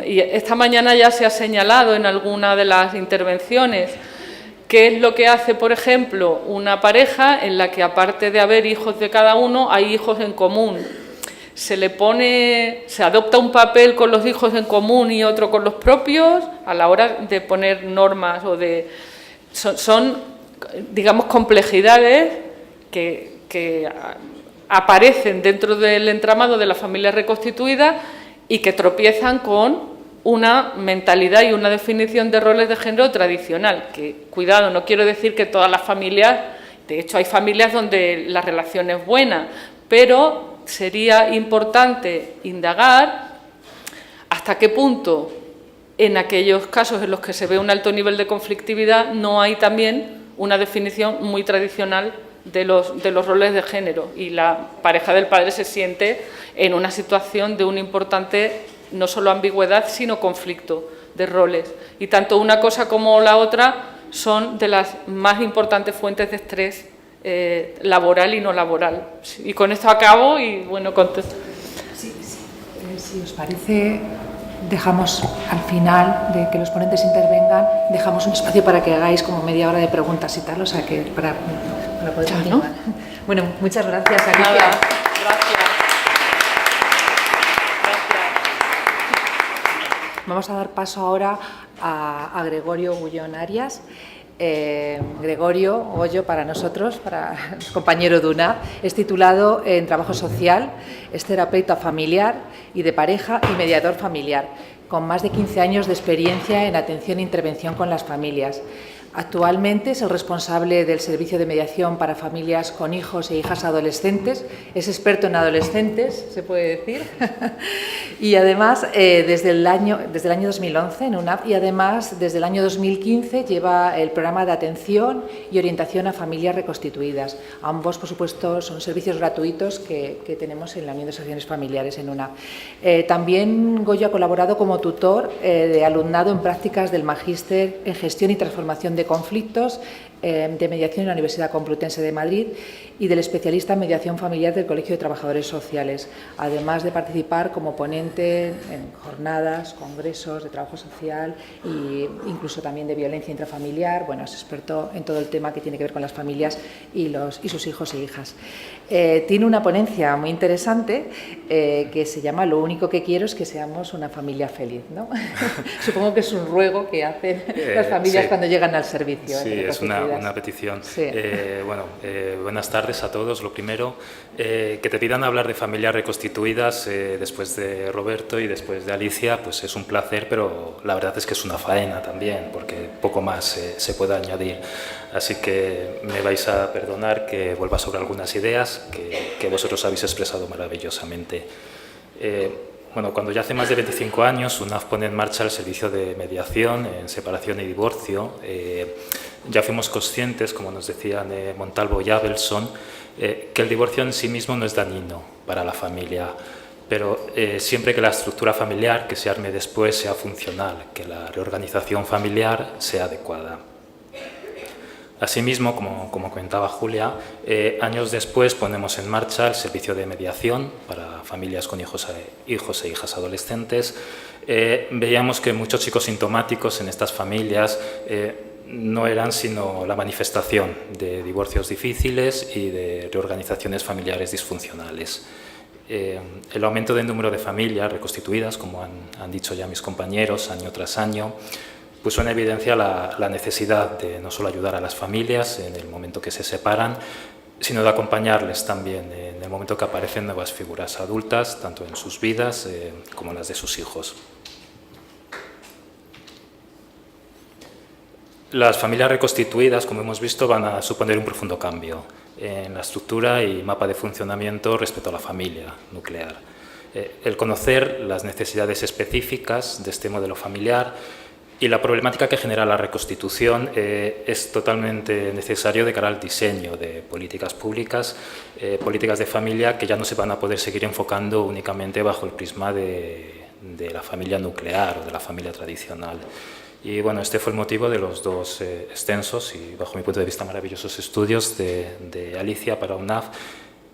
Y esta mañana ya se ha señalado en alguna de las intervenciones qué es lo que hace, por ejemplo, una pareja en la que, aparte de haber hijos de cada uno, hay hijos en común. Se adopta un papel con los hijos en común y otro con los propios a la hora de poner normas o de... Son digamos, complejidades que aparecen dentro del entramado de la familia reconstituida y que tropiezan con una mentalidad y una definición de roles de género tradicional, que, cuidado, no quiero decir que todas las familias, de hecho hay familias donde la relación es buena, pero sería importante indagar hasta qué punto en aquellos casos en los que se ve un alto nivel de conflictividad no hay también una definición muy tradicional de los roles de género, y la pareja del padre se siente en una situación de una importante no solo ambigüedad, sino conflicto de roles. Y tanto una cosa como la otra son de las más importantes fuentes de estrés laboral y no laboral. Y con esto acabo y, bueno, contesto. Si os parece, dejamos al final de que los ponentes intervengan, dejamos un espacio para que hagáis como media hora de preguntas y tal, o sea que para poder continuar. ¿No? Bueno, muchas gracias, Alicia. Nada, gracias. Vamos a dar paso ahora a Gregorio Gullón Arias. Gregorio Goyo, para nosotros, para el compañero de UNAV, es titulado en Trabajo Social, es terapeuta familiar y de pareja y mediador familiar, con más de 15 años de experiencia en atención e intervención con las familias. Actualmente es el responsable del Servicio de Mediación para Familias con Hijos e Hijas Adolescentes, es experto en adolescentes, se puede decir, y además desde el año 2011 en UNAV, y además desde el año 2015 lleva el programa de atención y orientación a familias reconstituidas. Ambos, por supuesto, son servicios gratuitos que tenemos en la Unión de Asociaciones Familiares en UNAV. También Goyo ha colaborado como tutor de alumnado en prácticas del Magíster en Gestión y Transformación de Conflictos de Mediación en la Universidad Complutense de Madrid y del especialista en mediación familiar del Colegio de Trabajadores Sociales, además de participar como ponente en jornadas, congresos de trabajo social e incluso también de violencia intrafamiliar. Bueno, es experto en todo el tema que tiene que ver con las familias y sus hijos e hijas. Tiene una ponencia muy interesante que se llama Lo único que quiero es que seamos una familia feliz, ¿no? Supongo que es un ruego que hacen las familias cuando llegan al servicio. Sí, es una petición. Sí. Buenas tardes a todos. Lo primero, que te pidan hablar de familias reconstituidas después de Roberto y después de Alicia, pues es un placer, pero la verdad es que es una faena también, porque poco más se puede añadir. Así que me vais a perdonar que vuelva sobre algunas ideas que vosotros habéis expresado maravillosamente. Bueno, cuando ya hace más de 25 años UNAV pone en marcha el servicio de mediación en separación y divorcio, ya fuimos conscientes, como nos decían Montalvo y Abelson, que el divorcio en sí mismo no es dañino para la familia, pero siempre que la estructura familiar que se arme después sea funcional, que la reorganización familiar sea adecuada. Asimismo, como comentaba Julia, años después ponemos en marcha el servicio de mediación para familias con hijos e hijas adolescentes. Veíamos que muchos chicos sintomáticos en estas familias no eran sino la manifestación de divorcios difíciles y de reorganizaciones familiares disfuncionales. El aumento del número de familias reconstituidas, como han dicho ya mis compañeros, año tras año, puso en evidencia la necesidad de no solo ayudar a las familias en el momento que se separan, sino de acompañarles también en el momento que aparecen nuevas figuras adultas, tanto en sus vidas como en las de sus hijos. Las familias reconstituidas, como hemos visto, van a suponer un profundo cambio en la estructura y mapa de funcionamiento respecto a la familia nuclear. El conocer las necesidades específicas de este modelo familiar y la problemática que genera la reconstitución es totalmente necesario de cara al diseño de políticas públicas, políticas de familia que ya no se van a poder seguir enfocando únicamente bajo el prisma de la familia nuclear o de la familia tradicional. Y bueno, este fue el motivo de los dos extensos y, bajo mi punto de vista, maravillosos estudios de Alicia para UNAV,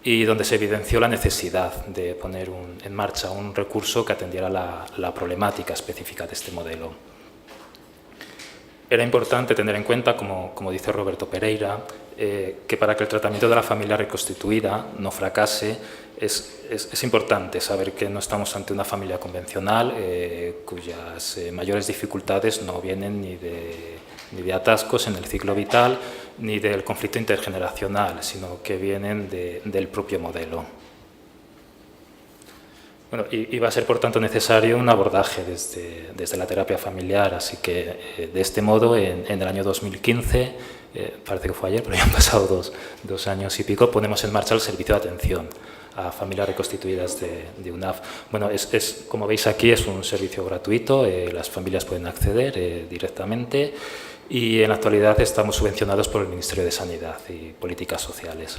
y donde se evidenció la necesidad de poner en marcha un recurso que atendiera la problemática específica de este modelo. Era importante tener en cuenta, como dice Roberto Pereira, que para que el tratamiento de la familia reconstituida no fracase, es importante saber que no estamos ante una familia convencional cuyas mayores dificultades no vienen ni de atascos en el ciclo vital ni del conflicto intergeneracional, sino que vienen del propio modelo. Bueno, y va a ser, por tanto, necesario un abordaje desde la terapia familiar, así que de este modo, en el año 2015, parece que fue ayer, pero ya han pasado dos años y pico, ponemos en marcha el servicio de atención a familias reconstituidas de UNAV. Bueno, como veis aquí, es un servicio gratuito, las familias pueden acceder directamente, y en la actualidad estamos subvencionados por el Ministerio de Sanidad y Políticas Sociales.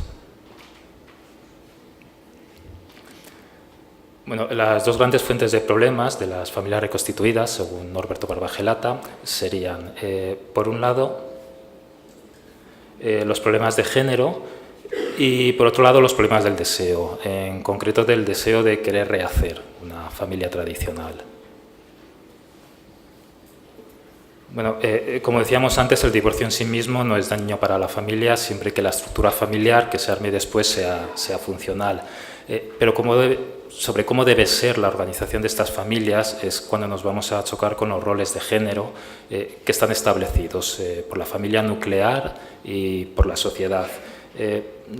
Bueno, las dos grandes fuentes de problemas de las familias reconstituidas, según Norberto Barbagelata, serían, por un lado, los problemas de género y, por otro lado, los problemas del deseo, en concreto del deseo de querer rehacer una familia tradicional. Bueno, como decíamos antes, el divorcio en sí mismo no es dañino para la familia siempre que la estructura familiar que se arme después sea funcional. Pero sobre cómo debe ser la organización de estas familias es cuando nos vamos a chocar con los roles de género que están establecidos por la familia nuclear y por la sociedad.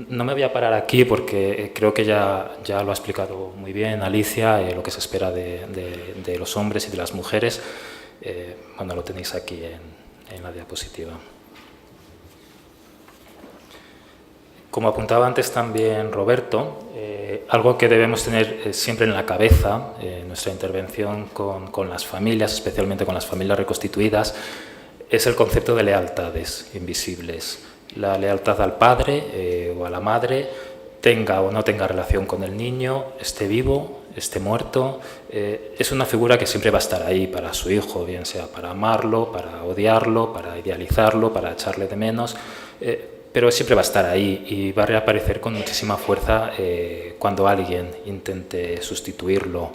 No me voy a parar aquí porque creo que ya lo ha explicado muy bien Alicia, lo que se espera de los hombres y de las mujeres. Bueno, lo tenéis aquí en la diapositiva. Como apuntaba antes también Roberto, algo que debemos tener siempre en la cabeza en nuestra intervención con las familias, especialmente con las familias reconstituidas, es el concepto de lealtades invisibles. La lealtad al padre o a la madre, tenga o no tenga relación con el niño, esté vivo, esté muerto, es una figura que siempre va a estar ahí para su hijo, bien sea para amarlo, para odiarlo, para idealizarlo, para echarle de menos, pero siempre va a estar ahí y va a reaparecer con muchísima fuerza cuando alguien intente sustituirlo.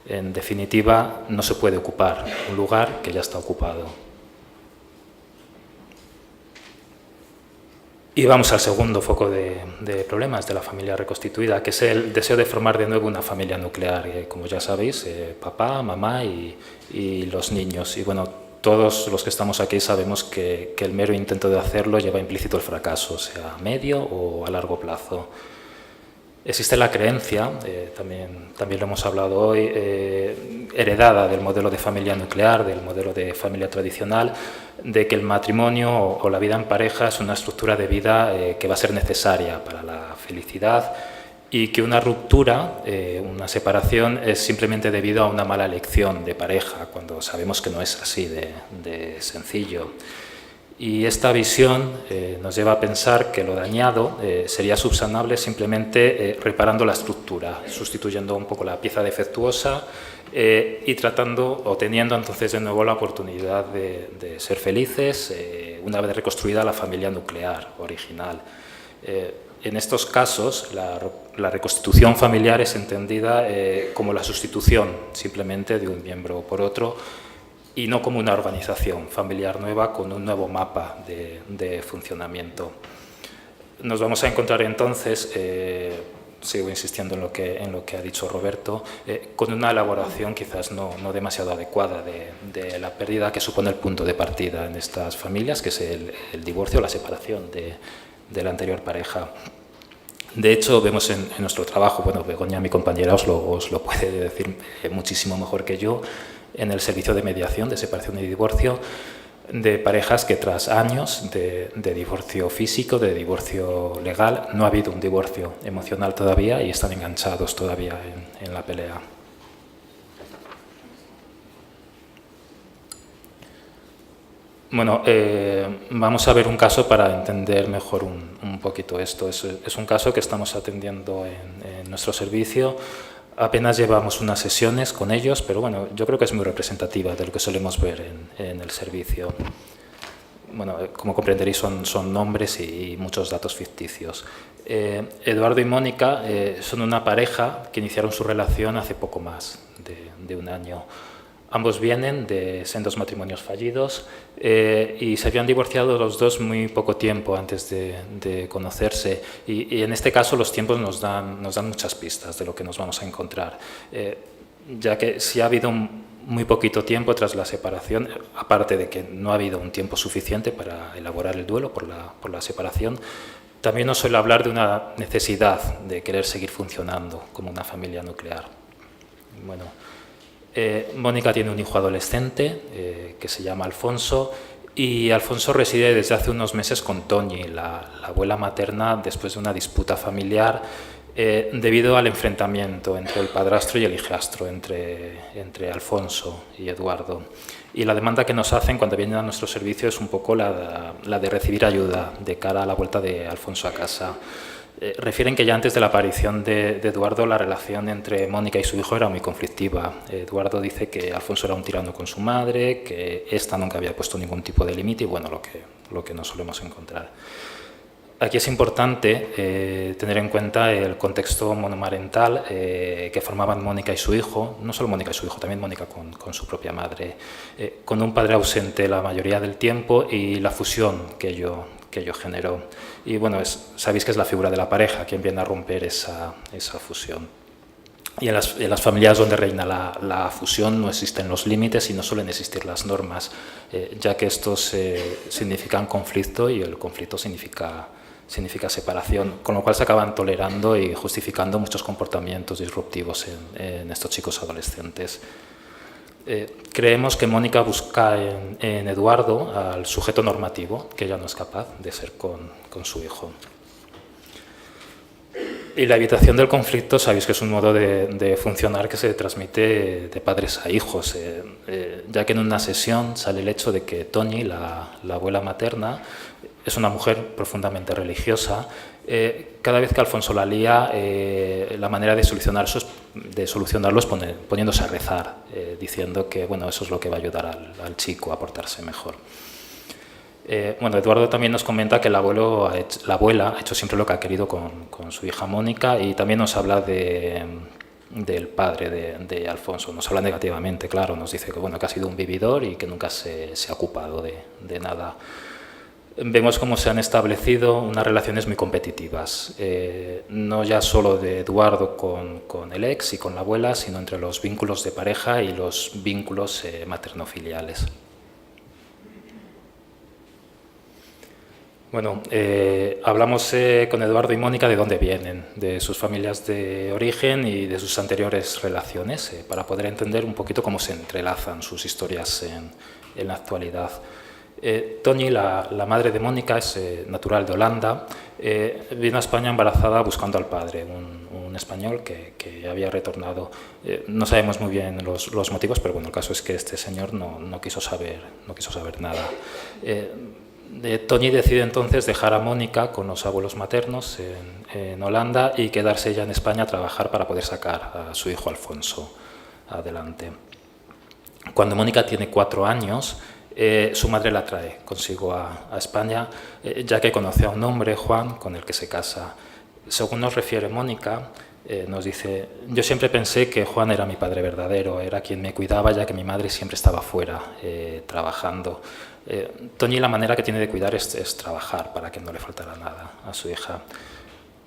En definitiva, no se puede ocupar un lugar que ya está ocupado. Y vamos al segundo foco de problemas de la familia reconstituida, que es el deseo de formar de nuevo una familia nuclear, como ya sabéis, papá, mamá y los niños. Y bueno, todos los que estamos aquí sabemos que el mero intento de hacerlo lleva implícito el fracaso, sea a medio o a largo plazo. Existe la creencia, también lo hemos hablado hoy, heredada del modelo de familia nuclear, del modelo de familia tradicional, de que el matrimonio o la vida en pareja es una estructura de vida que va a ser necesaria para la felicidad y que una ruptura, una separación, es simplemente debido a una mala elección de pareja, cuando sabemos que no es así de sencillo. Y esta visión nos lleva a pensar que lo dañado sería subsanable simplemente reparando la estructura, sustituyendo un poco la pieza defectuosa y tratando o teniendo entonces de nuevo la oportunidad de ser felices una vez reconstruida la familia nuclear original. En estos casos, la reconstitución familiar es entendida como la sustitución simplemente de un miembro por otro y no como una organización familiar nueva con un nuevo mapa de funcionamiento. Nos vamos a encontrar entonces, sigo insistiendo en lo que ha dicho Roberto, con una elaboración quizás no demasiado adecuada de la pérdida que supone el punto de partida en estas familias, que es el divorcio o la separación de la anterior pareja. De hecho, vemos en nuestro trabajo, bueno, Begoña, mi compañera, os lo puede decir muchísimo mejor que yo, en el servicio de mediación de separación y divorcio, de parejas que tras años de divorcio físico, de divorcio legal, no ha habido un divorcio emocional todavía y están enganchados todavía en la pelea. Bueno, vamos a ver un caso para entender mejor un poquito esto. Es un caso que estamos atendiendo en nuestro servicio. Apenas llevamos unas sesiones con ellos, pero bueno, yo creo que es muy representativa de lo que solemos ver en el servicio. Bueno, como comprenderéis, son nombres y muchos datos ficticios. Eduardo y Mónica son una pareja que iniciaron su relación hace poco más de un año. Ambos vienen de sendos matrimonios fallidos y se habían divorciado los dos muy poco tiempo antes de conocerse. Y en este caso los tiempos nos dan muchas pistas de lo que nos vamos a encontrar. Ya que si ha habido muy poquito tiempo tras la separación, aparte de que no ha habido un tiempo suficiente para elaborar el duelo por la separación, también nos suele hablar de una necesidad de querer seguir funcionando como una familia nuclear. Bueno, Mónica tiene un hijo adolescente que se llama Alfonso y Alfonso reside desde hace unos meses con Toñi, la abuela materna, después de una disputa familiar debido al enfrentamiento entre el padrastro y el hijastro, entre Alfonso y Eduardo. Y la demanda que nos hacen cuando vienen a nuestro servicio es un poco la de recibir ayuda de cara a la vuelta de Alfonso a casa. Refieren que ya antes de la aparición de Eduardo la relación entre Mónica y su hijo era muy conflictiva. Eduardo dice que Alfonso era un tirano con su madre, que ésta nunca había puesto ningún tipo de límite y bueno, lo que nos solemos encontrar. Aquí es importante tener en cuenta el contexto monomarental que formaban Mónica y su hijo, no solo Mónica y su hijo, también Mónica con su propia madre, con un padre ausente la mayoría del tiempo y la fusión que ello generó. Y bueno, sabéis que es la figura de la pareja quien viene a romper esa fusión. Y en las familias donde reina la fusión no existen los límites y no suelen existir las normas, ya que estos significan conflicto y el conflicto significa separación, con lo cual se acaban tolerando y justificando muchos comportamientos disruptivos en estos chicos adolescentes. Creemos que Mónica busca en Eduardo al sujeto normativo, que ella no es capaz de ser con su hijo. Y la evitación del conflicto, sabéis que es un modo de funcionar que se transmite de padres a hijos, ya que en una sesión sale el hecho de que Toñi, la abuela materna, es una mujer profundamente religiosa. Cada vez que Alfonso la lía, la manera de solucionarlo es poniéndose a rezar, diciendo que bueno, eso es lo que va a ayudar al chico a portarse mejor. Bueno, Eduardo también nos comenta que la abuela ha hecho siempre lo que ha querido con su hija Mónica y también nos habla del padre de Alfonso. Nos habla negativamente, claro, nos dice que, bueno, que ha sido un vividor y que nunca se ha ocupado de nada. Vemos cómo se han establecido unas relaciones muy competitivas, no ya solo de Eduardo con el ex y con la abuela, sino entre los vínculos de pareja y los vínculos maternofiliales. Bueno, hablamos con Eduardo y Mónica de dónde vienen, de sus familias de origen y de sus anteriores relaciones, para poder entender un poquito cómo se entrelazan sus historias en la actualidad. Toni, la madre de Mónica, es natural de Holanda. Vino a España embarazada buscando al padre, un español que había retornado. No sabemos muy bien los motivos, pero bueno, el caso es que este señor no quiso saber nada. Toni decide entonces dejar a Mónica con los abuelos maternos en Holanda y quedarse ella en España a trabajar para poder sacar a su hijo Alfonso adelante. Cuando Mónica tiene 4 años, su madre la trae consigo a España, ya que conoce a un hombre, Juan, con el que se casa. Según nos refiere Mónica, nos dice: yo siempre pensé que Juan era mi padre verdadero, era quien me cuidaba, ya que mi madre siempre estaba fuera trabajando. Toni, la manera que tiene de cuidar es trabajar para que no le faltara nada a su hija.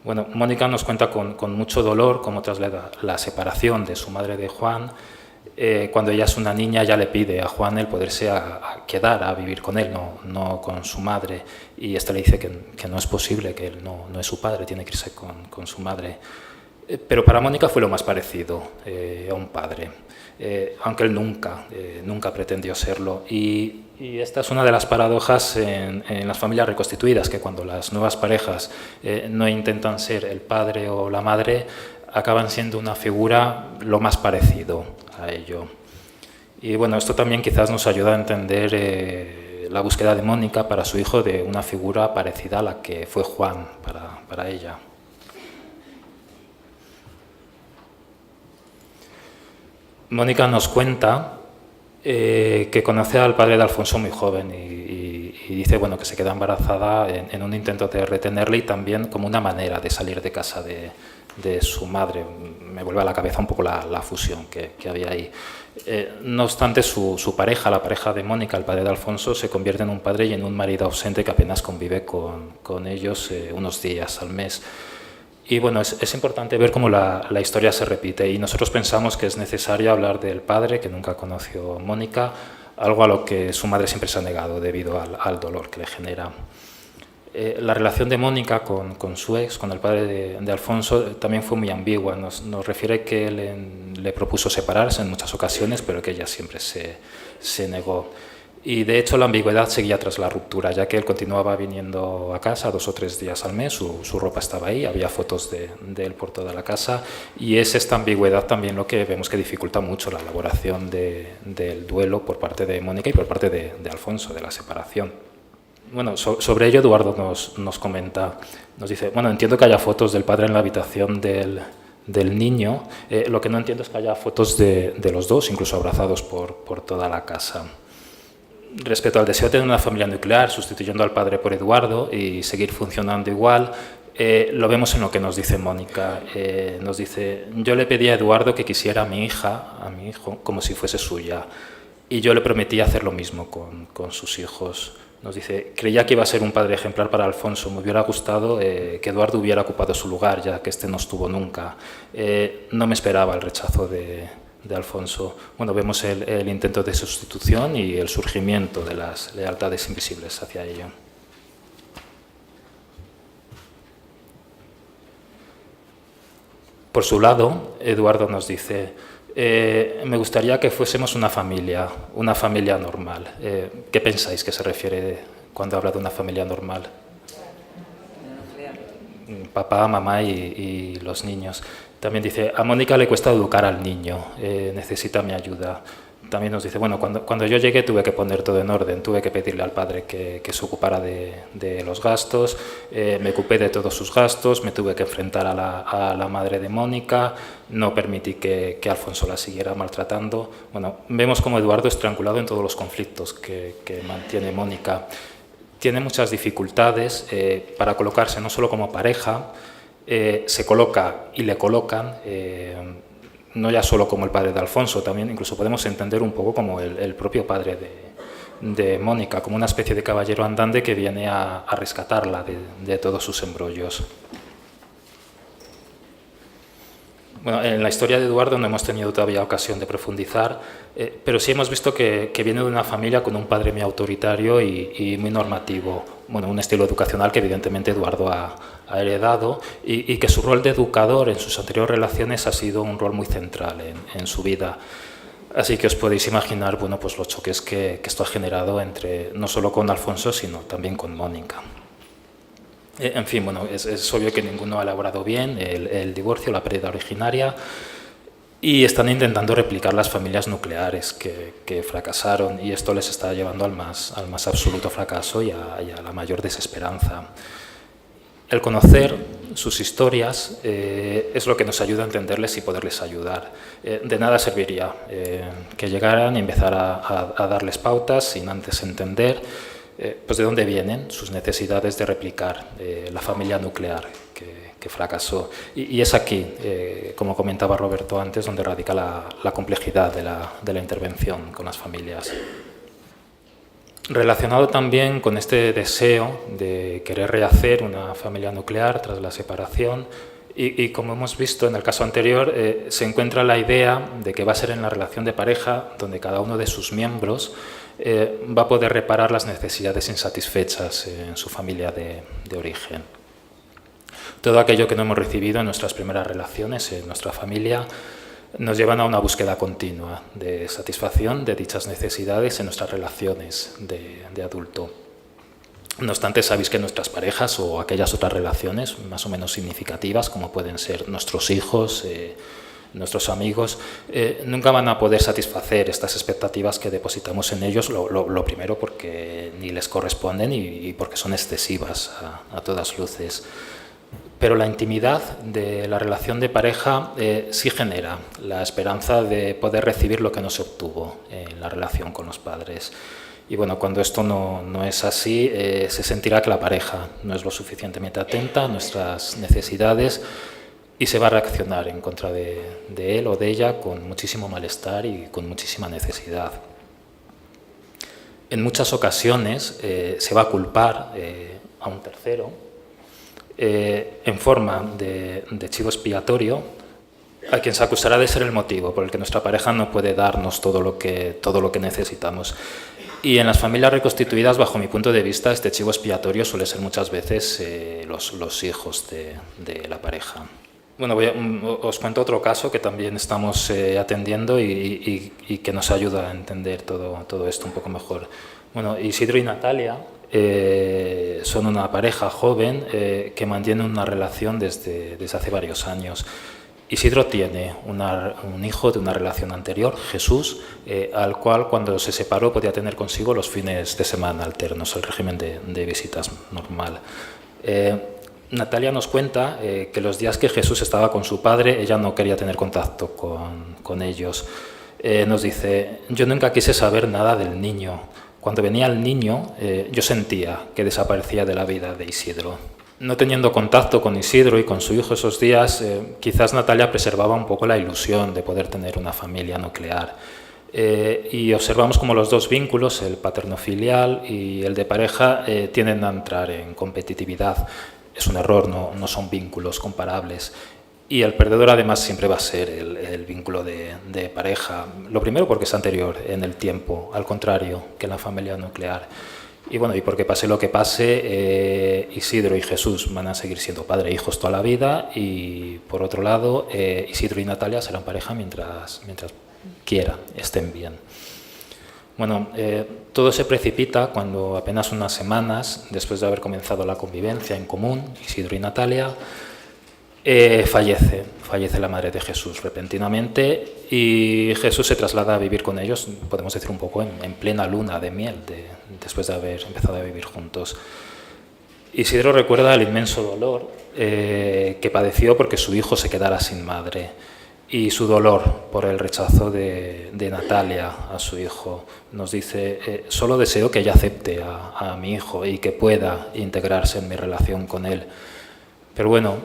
Bueno, Mónica nos cuenta con mucho dolor cómo tras la separación de su madre de Juan, cuando ella es una niña, ya le pide a Juan el poderse quedar a vivir con él, no con su madre, y esta le dice que no es posible, que él no es su padre, tiene que irse con su madre. Pero para Mónica fue lo más parecido a un padre, aunque él nunca pretendió serlo. Y esta es una de las paradojas en las familias reconstituidas, que cuando las nuevas parejas no intentan ser el padre o la madre, acaban siendo una figura lo más parecido a ello. Y bueno, esto también quizás nos ayuda a entender la búsqueda de Mónica para su hijo de una figura parecida a la que fue Juan para ella. Mónica nos cuenta que conoce al padre de Alfonso muy joven y dice bueno, que se queda embarazada en un intento de retenerle y también como una manera de salir de casa de su madre. Me vuelve a la cabeza un poco la fusión que había ahí. No obstante, su pareja, la pareja de Mónica, el padre de Alfonso, se convierte en un padre y en un marido ausente que apenas convive con ellos unos días al mes. Y bueno, es importante ver cómo la historia se repite y nosotros pensamos que es necesario hablar del padre que nunca conoció Mónica, algo a lo que su madre siempre se ha negado debido al dolor que le genera. La relación de Mónica con su ex, con el padre de Alfonso, también fue muy ambigua. Nos refiere que él le propuso separarse en muchas ocasiones, pero que ella siempre se negó. Y de hecho la ambigüedad seguía tras la ruptura, ya que él continuaba viniendo a casa 2 o 3 días al mes, su ropa estaba ahí, había fotos de él por toda la casa, y es esta ambigüedad también lo que vemos que dificulta mucho la elaboración del duelo por parte de Mónica y por parte de Alfonso, de la separación. Bueno, sobre ello Eduardo nos comenta, nos dice, bueno, entiendo que haya fotos del padre en la habitación del niño, lo que no entiendo es que haya fotos de los dos, incluso abrazados por toda la casa. Respecto al deseo de tener una familia nuclear, sustituyendo al padre por Eduardo y seguir funcionando igual, lo vemos en lo que nos dice Mónica. Nos dice, yo le pedí a Eduardo que quisiera a mi hija, a mi hijo, como si fuese suya, y yo le prometí hacer lo mismo con sus hijos. Nos dice, creía que iba a ser un padre ejemplar para Alfonso, me hubiera gustado que Eduardo hubiera ocupado su lugar, ya que este no estuvo nunca. No me esperaba el rechazo de Alfonso. Bueno, vemos el intento de sustitución y el surgimiento de las lealtades invisibles hacia ello. Por su lado, Eduardo nos dice, me gustaría que fuésemos una familia normal. ¿Qué pensáis que se refiere cuando habla de una familia normal? Papá, mamá y los niños. También dice, a Mónica le cuesta educar al niño, necesita mi ayuda. También nos dice, bueno, cuando yo llegué tuve que poner todo en orden, tuve que pedirle al padre que se ocupara de los gastos, me ocupé de todos sus gastos, me tuve que enfrentar a la madre de Mónica, no permití que Alfonso la siguiera maltratando. Bueno, vemos como Eduardo es triangulado en todos los conflictos que mantiene Mónica. Tiene muchas dificultades para colocarse no solo como pareja, se coloca y le colocan, no ya solo como el padre de Alfonso, también incluso podemos entender un poco como el propio padre de Mónica, como una especie de caballero andante que viene a rescatarla de todos sus embrollos. Bueno, en la historia de Eduardo no hemos tenido todavía ocasión de profundizar, pero sí hemos visto que viene de una familia con un padre muy autoritario y muy normativo, bueno, un estilo educacional que evidentemente Eduardo ha heredado y que su rol de educador en sus anteriores relaciones ha sido un rol muy central en su vida. Así que os podéis imaginar, bueno, pues los choques que esto ha generado entre, no solo con Alfonso, sino también con Mónica. En fin, bueno, es obvio que ninguno ha elaborado bien el divorcio, la pérdida originaria, y están intentando replicar las familias nucleares que fracasaron, y esto les está llevando al más absoluto fracaso y a la mayor desesperanza. El conocer sus historias es lo que nos ayuda a entenderles y poderles ayudar. De nada serviría que llegaran y empezar a darles pautas sin antes entender pues de dónde vienen sus necesidades de replicar la familia nuclear que fracasó. Y es aquí, como comentaba Roberto antes, donde radica la complejidad de la intervención con las familias. Relacionado también con este deseo de querer rehacer una familia nuclear tras la separación, y como hemos visto en el caso anterior, se encuentra la idea de que va a ser en la relación de pareja donde cada uno de sus miembros va a poder reparar las necesidades insatisfechas en su familia de origen. Todo aquello que no hemos recibido en nuestras primeras relaciones, en nuestra familia, nos llevan a una búsqueda continua de satisfacción de dichas necesidades en nuestras relaciones de adulto. No obstante, sabéis que nuestras parejas o aquellas otras relaciones más o menos significativas, como pueden ser nuestros hijos, nuestros amigos, nunca van a poder satisfacer estas expectativas que depositamos en ellos, lo primero porque ni les corresponden y porque son excesivas a todas luces. Pero la intimidad de la relación de pareja sí genera la esperanza de poder recibir lo que no se obtuvo en la relación con los padres. Y bueno, cuando esto no es así, se sentirá que la pareja no es lo suficientemente atenta a nuestras necesidades y se va a reaccionar en contra de él o de ella con muchísimo malestar y con muchísima necesidad. En muchas ocasiones se va a culpar a un tercero en forma de chivo expiatorio a quien se acusará de ser el motivo por el que nuestra pareja no puede darnos todo lo que necesitamos. Y en las familias reconstituidas, bajo mi punto de vista, este chivo expiatorio suele ser muchas veces los hijos de la pareja. Bueno, os cuento otro caso que también estamos atendiendo y que nos ayuda a entender todo esto un poco mejor. Bueno, Isidro y Natalia son una pareja joven que mantiene una relación desde hace varios años. Isidro tiene un hijo de una relación anterior, Jesús, al cual cuando se separó podía tener consigo los fines de semana alternos, el régimen de visitas normal. Natalia nos cuenta que los días que Jesús estaba con su padre, ella no quería tener contacto con ellos. Nos dice, yo nunca quise saber nada del niño. Cuando venía el niño, yo sentía que desaparecía de la vida de Isidro. No teniendo contacto con Isidro y con su hijo esos días, quizás Natalia preservaba un poco la ilusión de poder tener una familia nuclear. Y observamos como los dos vínculos, el paterno-filial y el de pareja, tienden a entrar en competitividad. Es un error, no son vínculos comparables. Y el perdedor además siempre va a ser el vínculo de pareja. Lo primero porque es anterior en el tiempo, al contrario que en la familia nuclear. Y bueno, y porque pase lo que pase, Isidro y Jesús van a seguir siendo padre e hijos toda la vida, y por otro lado, Isidro y Natalia serán pareja mientras quiera, estén bien. Bueno, todo se precipita cuando apenas unas semanas después de haber comenzado la convivencia en común, Isidro y Natalia, fallece la madre de Jesús repentinamente y Jesús se traslada a vivir con ellos, podemos decir un poco en plena luna de miel, después de haber empezado a vivir juntos. Isidro recuerda el inmenso dolor que padeció porque su hijo se quedara sin madre y su dolor por el rechazo de Natalia a su hijo. Nos dice, solo deseo que ella acepte a mi hijo y que pueda integrarse en mi relación con él. Pero bueno,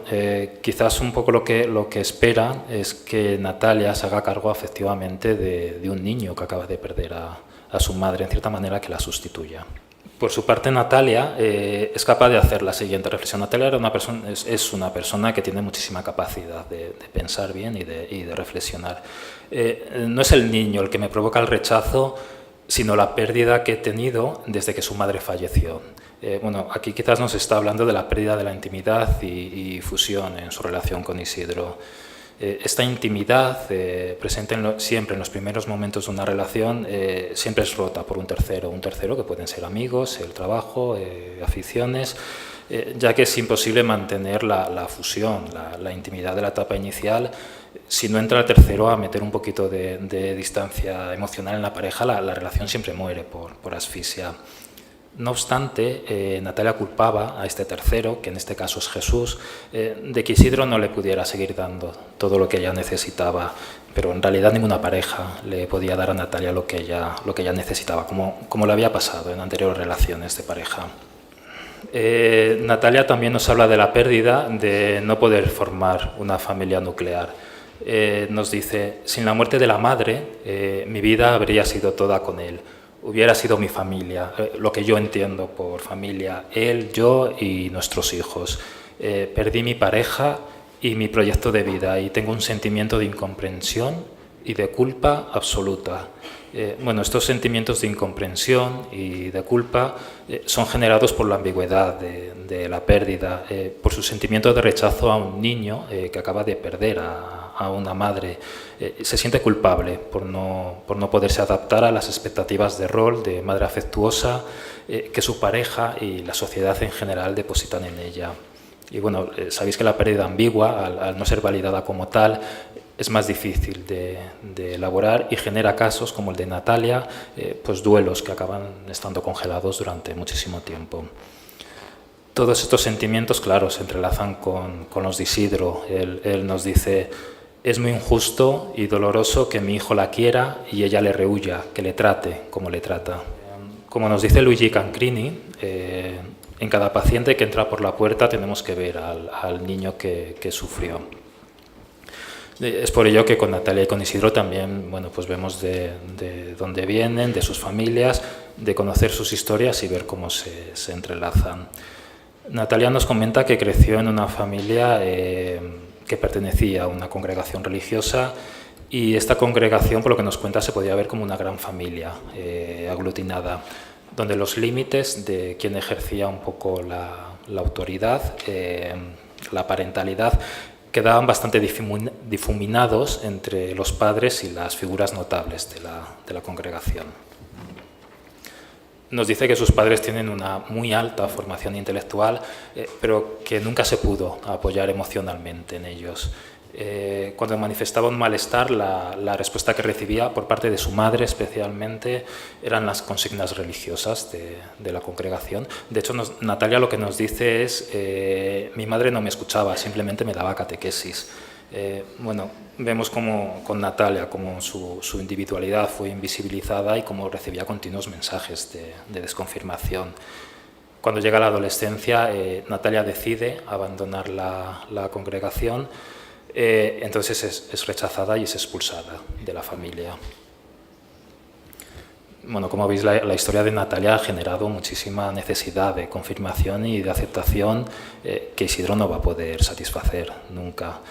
quizás un poco lo que espera es que Natalia se haga cargo afectivamente de un niño que acaba de perder a su madre, en cierta manera que la sustituya. Por su parte, Natalia es capaz de hacer la siguiente reflexión. Natalia es una persona que tiene muchísima capacidad de pensar bien y de reflexionar. No es el niño el que me provoca el rechazo, sino la pérdida que he tenido desde que su madre falleció. Bueno, aquí quizás nos está hablando de la pérdida de la intimidad y fusión en su relación con Isidro. Esta intimidad presente siempre en los primeros momentos de una relación siempre es rota por un tercero que pueden ser amigos, el trabajo, aficiones, ya que es imposible mantener la fusión, la intimidad de la etapa inicial. Si no entra el tercero a meter un poquito de distancia emocional en la pareja, la relación siempre muere por asfixia. No obstante, Natalia culpaba a este tercero, que en este caso es Jesús, de que Isidro no le pudiera seguir dando todo lo que ella necesitaba, pero en realidad ninguna pareja le podía dar a Natalia lo que ella necesitaba, como le había pasado en anteriores relaciones de pareja. Natalia también nos habla de la pérdida de no poder formar una familia nuclear. Nos dice: sin la muerte de la madre, mi vida habría sido toda con él. Hubiera sido mi familia, lo que yo entiendo por familia, él, yo y nuestros hijos. Perdí mi pareja y mi proyecto de vida y tengo un sentimiento de incomprensión y de culpa absoluta. Bueno, estos sentimientos de incomprensión y de culpa son generados por la ambigüedad de la pérdida, por su sentimiento de rechazo a un niño que acaba de perder a una madre. Se siente culpable por no poderse adaptar a las expectativas de rol de madre afectuosa que su pareja y la sociedad en general depositan en ella. Y bueno, sabéis que la pérdida ambigua, al no ser validada como tal, es más difícil de elaborar y genera casos como el de Natalia, pues duelos que acaban estando congelados durante muchísimo tiempo. Todos estos sentimientos, claro, se entrelazan con los de Isidro. Él nos dice: es muy injusto y doloroso que mi hijo la quiera y ella le rehuya, que le trate como le trata. Como nos dice Luigi Cancrini, en cada paciente que entra por la puerta tenemos que ver al niño que sufrió. Es por ello que con Natalia y con Isidro también, bueno, pues vemos de dónde vienen, de sus familias, de conocer sus historias y ver cómo se entrelazan. Natalia nos comenta que creció en una familia que pertenecía a una congregación religiosa y esta congregación, por lo que nos cuenta, se podía ver como una gran familia aglutinada, donde los límites de quien ejercía un poco la autoridad, la parentalidad, quedaban bastante difuminados entre los padres y las figuras notables de la congregación. Nos dice que sus padres tienen una muy alta formación intelectual, pero que nunca se pudo apoyar emocionalmente en ellos. Cuando manifestaba un malestar, la respuesta que recibía por parte de su madre especialmente eran las consignas religiosas de la congregación. De hecho, Natalia lo que nos dice es: mi madre no me escuchaba, simplemente me daba catequesis. Bueno, vemos como con Natalia como su individualidad fue invisibilizada y cómo recibía continuos mensajes de desconfirmación. Cuando llega la adolescencia, Natalia decide abandonar la congregación. Entonces es rechazada y es expulsada de la familia. Bueno, como veis, la historia de Natalia ha generado muchísima necesidad de confirmación y de aceptación que Isidro no va a poder satisfacer nunca.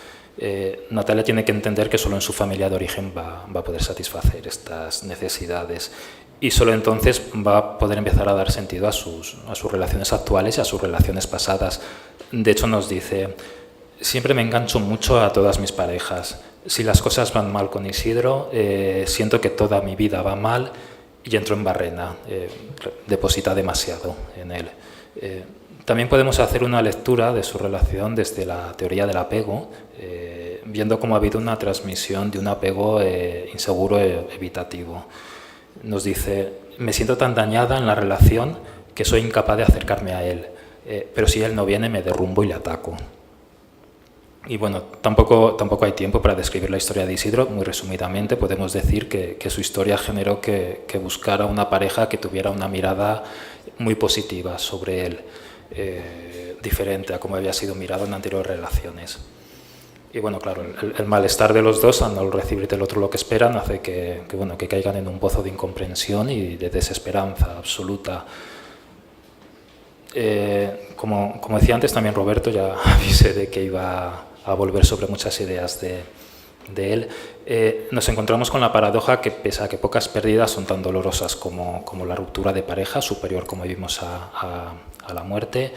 Natalia tiene que entender que solo en su familia de origen va a poder satisfacer estas necesidades y solo entonces va a poder empezar a dar sentido a sus relaciones actuales y a sus relaciones pasadas. De hecho, nos dice: siempre me engancho mucho a todas mis parejas. Si las cosas van mal con Isidro, siento que toda mi vida va mal y entro en barrena, deposita demasiado en él. También podemos hacer una lectura de su relación desde la teoría del apego, viendo cómo ha habido una transmisión de un apego inseguro e evitativo. Nos dice: me siento tan dañada en la relación que soy incapaz de acercarme a él, pero si él no viene me derrumbo y le ataco. Y bueno, tampoco hay tiempo para describir la historia de Isidro. Muy resumidamente podemos decir que su historia generó que buscara una pareja que tuviera una mirada muy positiva sobre él, diferente a como había sido mirado en anteriores relaciones. Y bueno, claro, el malestar de los dos al no recibir del otro lo que esperan hace que caigan en un pozo de incomprensión y de desesperanza absoluta. Como decía antes también Roberto, ya avisé de que iba a volver sobre muchas ideas de él. Nos encontramos con la paradoja que, pese a que pocas pérdidas son tan dolorosas como la ruptura de pareja, superior, como vimos, a la muerte,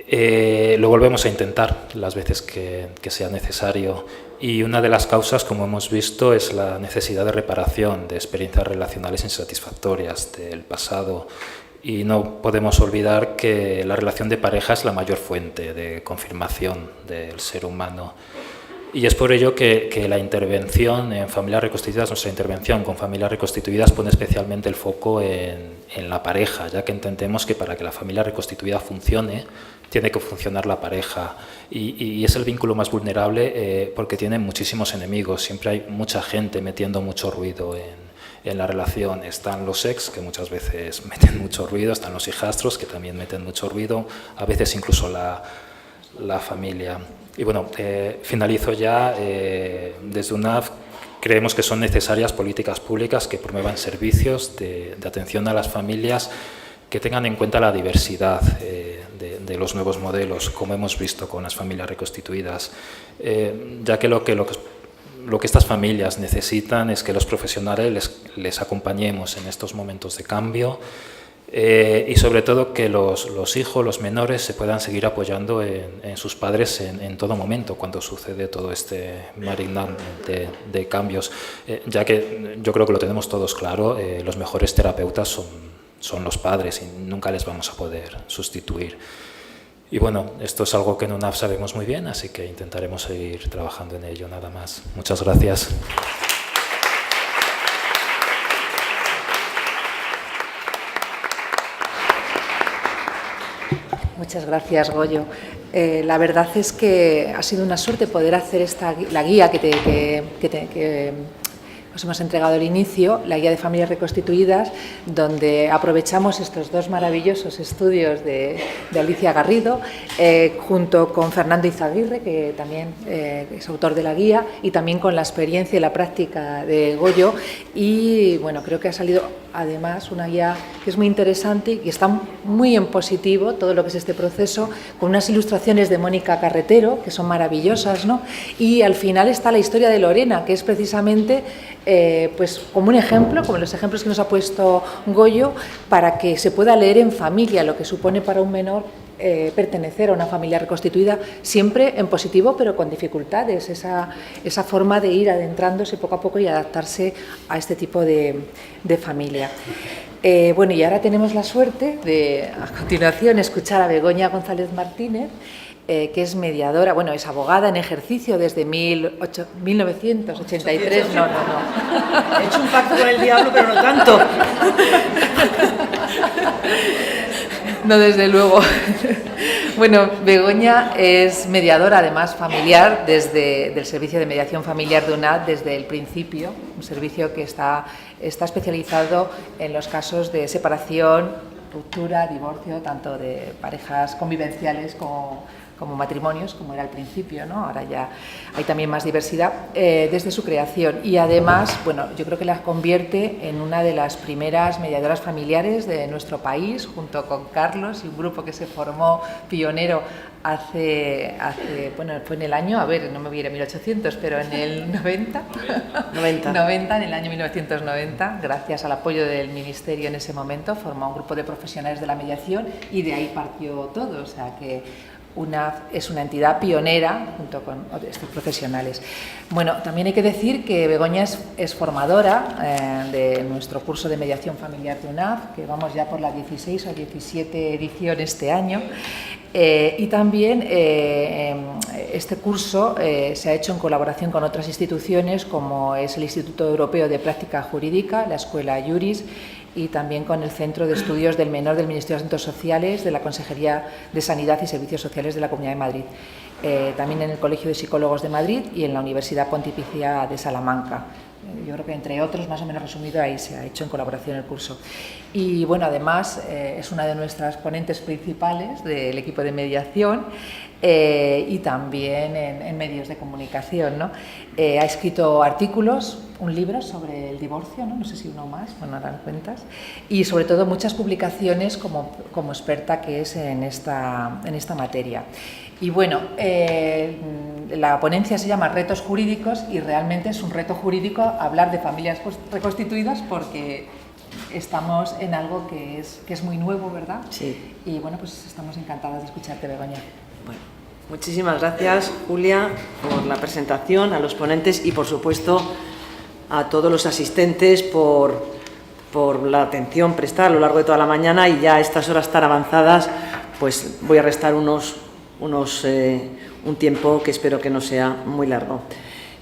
Lo volvemos a intentar las veces que sea necesario, y una de las causas, como hemos visto, es la necesidad de reparación de experiencias relacionales insatisfactorias del pasado, y no podemos olvidar que la relación de pareja es la mayor fuente de confirmación del ser humano. Y es por ello que la intervención en familias reconstituidas, nuestra intervención con familias reconstituidas, pone especialmente el foco en la pareja, ya que entendemos que para que la familia reconstituida funcione, tiene que funcionar la pareja. Y es el vínculo más vulnerable porque tiene muchísimos enemigos. Siempre hay mucha gente metiendo mucho ruido en la relación. Están los ex, que muchas veces meten mucho ruido, están los hijastros, que también meten mucho ruido, a veces incluso la familia. Y bueno, finalizo ya. Desde UNAV creemos que son necesarias políticas públicas que promuevan servicios de atención a las familias que tengan en cuenta la diversidad de los nuevos modelos, como hemos visto con las familias reconstituidas, ya que lo que estas familias necesitan es que los profesionales les acompañemos en estos momentos de cambio, y sobre todo que los hijos, los menores, se puedan seguir apoyando en sus padres en todo momento cuando sucede todo este maregnum de cambios, ya que yo creo que lo tenemos todos claro, los mejores terapeutas son los padres y nunca les vamos a poder sustituir. Y bueno, esto es algo que en UNAV sabemos muy bien, así que intentaremos seguir trabajando en ello, nada más. Muchas gracias. Muchas gracias, Goyo. La verdad es que ha sido una suerte poder hacer la guía que os hemos entregado al inicio, la guía de familias reconstituidas, donde aprovechamos estos dos maravillosos estudios de Alicia Garrido, junto con Fernando Izaguirre, que también es autor de la guía, y también con la experiencia y la práctica de Goyo. Y bueno, creo que ha salido además una guía que es muy interesante y que está muy en positivo todo lo que es este proceso, con unas ilustraciones de Mónica Carretero que son maravillosas, ¿no? Y al final está la historia de Lorena, que es precisamente pues como un ejemplo, como los ejemplos que nos ha puesto Goyo, para que se pueda leer en familia lo que supone para un menor pertenecer a una familia reconstituida, siempre en positivo pero con dificultades, esa forma de ir adentrándose poco a poco y adaptarse a este tipo de familia. Bueno, y ahora tenemos la suerte de, a continuación, escuchar a Begoña González Martínez, que es mediadora, bueno, es abogada en ejercicio desde 1983. No. He hecho un pacto con el diablo, pero no tanto. No, desde luego. Bueno, Begoña es mediadora, además familiar, del Servicio de Mediación Familiar de UNAV desde el principio, un servicio que está especializado en los casos de separación, ruptura, divorcio, tanto de parejas convivenciales como matrimonios, como era al principio, ¿no? Ahora ya hay también más diversidad desde su creación, y además, bueno, yo creo que la convierte en una de las primeras mediadoras familiares de nuestro país, junto con Carlos y un grupo que se formó pionero hace bueno, fue en el año, a ver, no me voy a ir a 1800, pero en el 90, en el año 1990, gracias al apoyo del Ministerio en ese momento, formó un grupo de profesionales de la mediación y de ahí partió todo, o sea que UNAV es una entidad pionera junto con estos profesionales. Bueno, también hay que decir que Begoña es formadora de nuestro curso de mediación familiar de UNAV, que vamos ya por la 16 o 17 edición este año, y también este curso se ha hecho en colaboración con otras instituciones como es el Instituto Europeo de Práctica Jurídica, la Escuela Juris, y también con el Centro de Estudios del Menor del Ministerio de Asuntos Sociales de la Consejería de Sanidad y Servicios Sociales de la Comunidad de Madrid, también en el Colegio de Psicólogos de Madrid y en la Universidad Pontificia de Salamanca. Yo creo que entre otros, más o menos resumido, ahí se ha hecho en colaboración el curso. Y bueno, además es una de nuestras ponentes principales del equipo de mediación y también en medios de comunicación, ¿no? Ha escrito artículos, un libro sobre el divorcio, ¿no? No sé si uno más, bueno, ahora lo cuentas, y sobre todo muchas publicaciones como experta que es en esta materia. Y bueno, la ponencia se llama Retos Jurídicos y realmente es un reto jurídico hablar de familias reconstituidas porque estamos en algo que es muy nuevo, ¿verdad? Sí. Y bueno, pues estamos encantadas de escucharte, Begoña. Bueno, muchísimas gracias, Julia, por la presentación, a los ponentes y, por supuesto, a todos los asistentes por la atención prestada a lo largo de toda la mañana, y ya a estas horas tan avanzadas, pues voy a restar un tiempo que espero que no sea muy largo.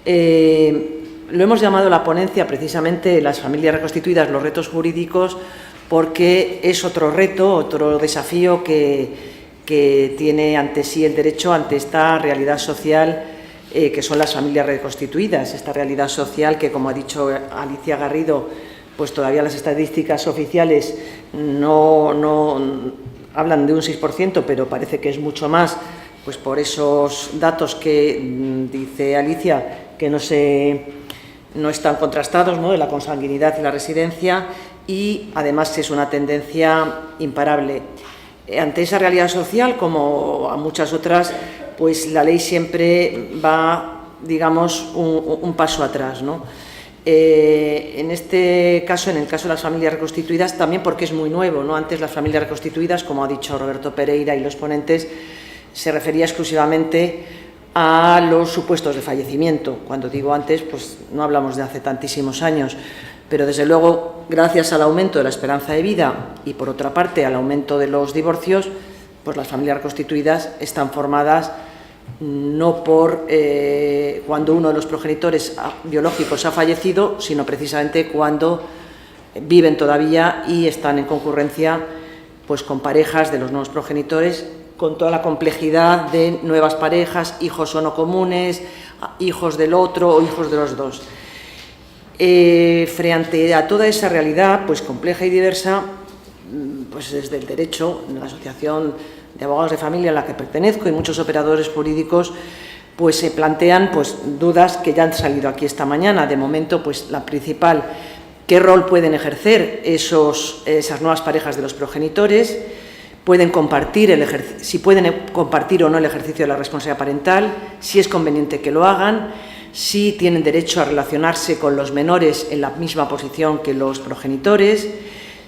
Lo hemos llamado la ponencia precisamente las familias reconstituidas, los retos jurídicos, porque es otro reto, otro desafío que tiene ante sí el derecho ante esta realidad social que son las familias reconstituidas, esta realidad social que, como ha dicho Alicia Garrido, pues todavía las estadísticas oficiales no hablan de un 6%, pero parece que es mucho más, pues por esos datos que dice Alicia, que no están contrastados, ¿no?, de la consanguinidad y la residencia, y además es una tendencia imparable. Ante esa realidad social, como a muchas otras, pues la ley siempre va, digamos, un paso atrás, ¿no? En este caso, en el caso de las familias reconstituidas, también porque es muy nuevo, ¿no? Antes las familias reconstituidas, como ha dicho Roberto Pereira y los ponentes, se refería exclusivamente a los supuestos de fallecimiento. Cuando digo antes, pues no hablamos de hace tantísimos años, pero desde luego, gracias al aumento de la esperanza de vida y, por otra parte, al aumento de los divorcios, pues las familias reconstituidas están formadas no por cuando uno de los progenitores biológicos ha fallecido, sino precisamente cuando viven todavía y están en concurrencia, pues con parejas de los nuevos progenitores, con toda la complejidad de nuevas parejas, hijos o no comunes, hijos del otro o hijos de los dos. Frente a toda esa realidad, pues compleja y diversa, pues desde el derecho, en la Asociación de Abogados de Familia a la que pertenezco y muchos operadores jurídicos, pues se plantean pues dudas que ya han salido aquí esta mañana. De momento, pues la principal, ¿qué rol pueden ejercer esas nuevas parejas de los progenitores? Si pueden compartir o no el ejercicio de la responsabilidad parental, si es conveniente que lo hagan, si tienen derecho a relacionarse con los menores en la misma posición que los progenitores,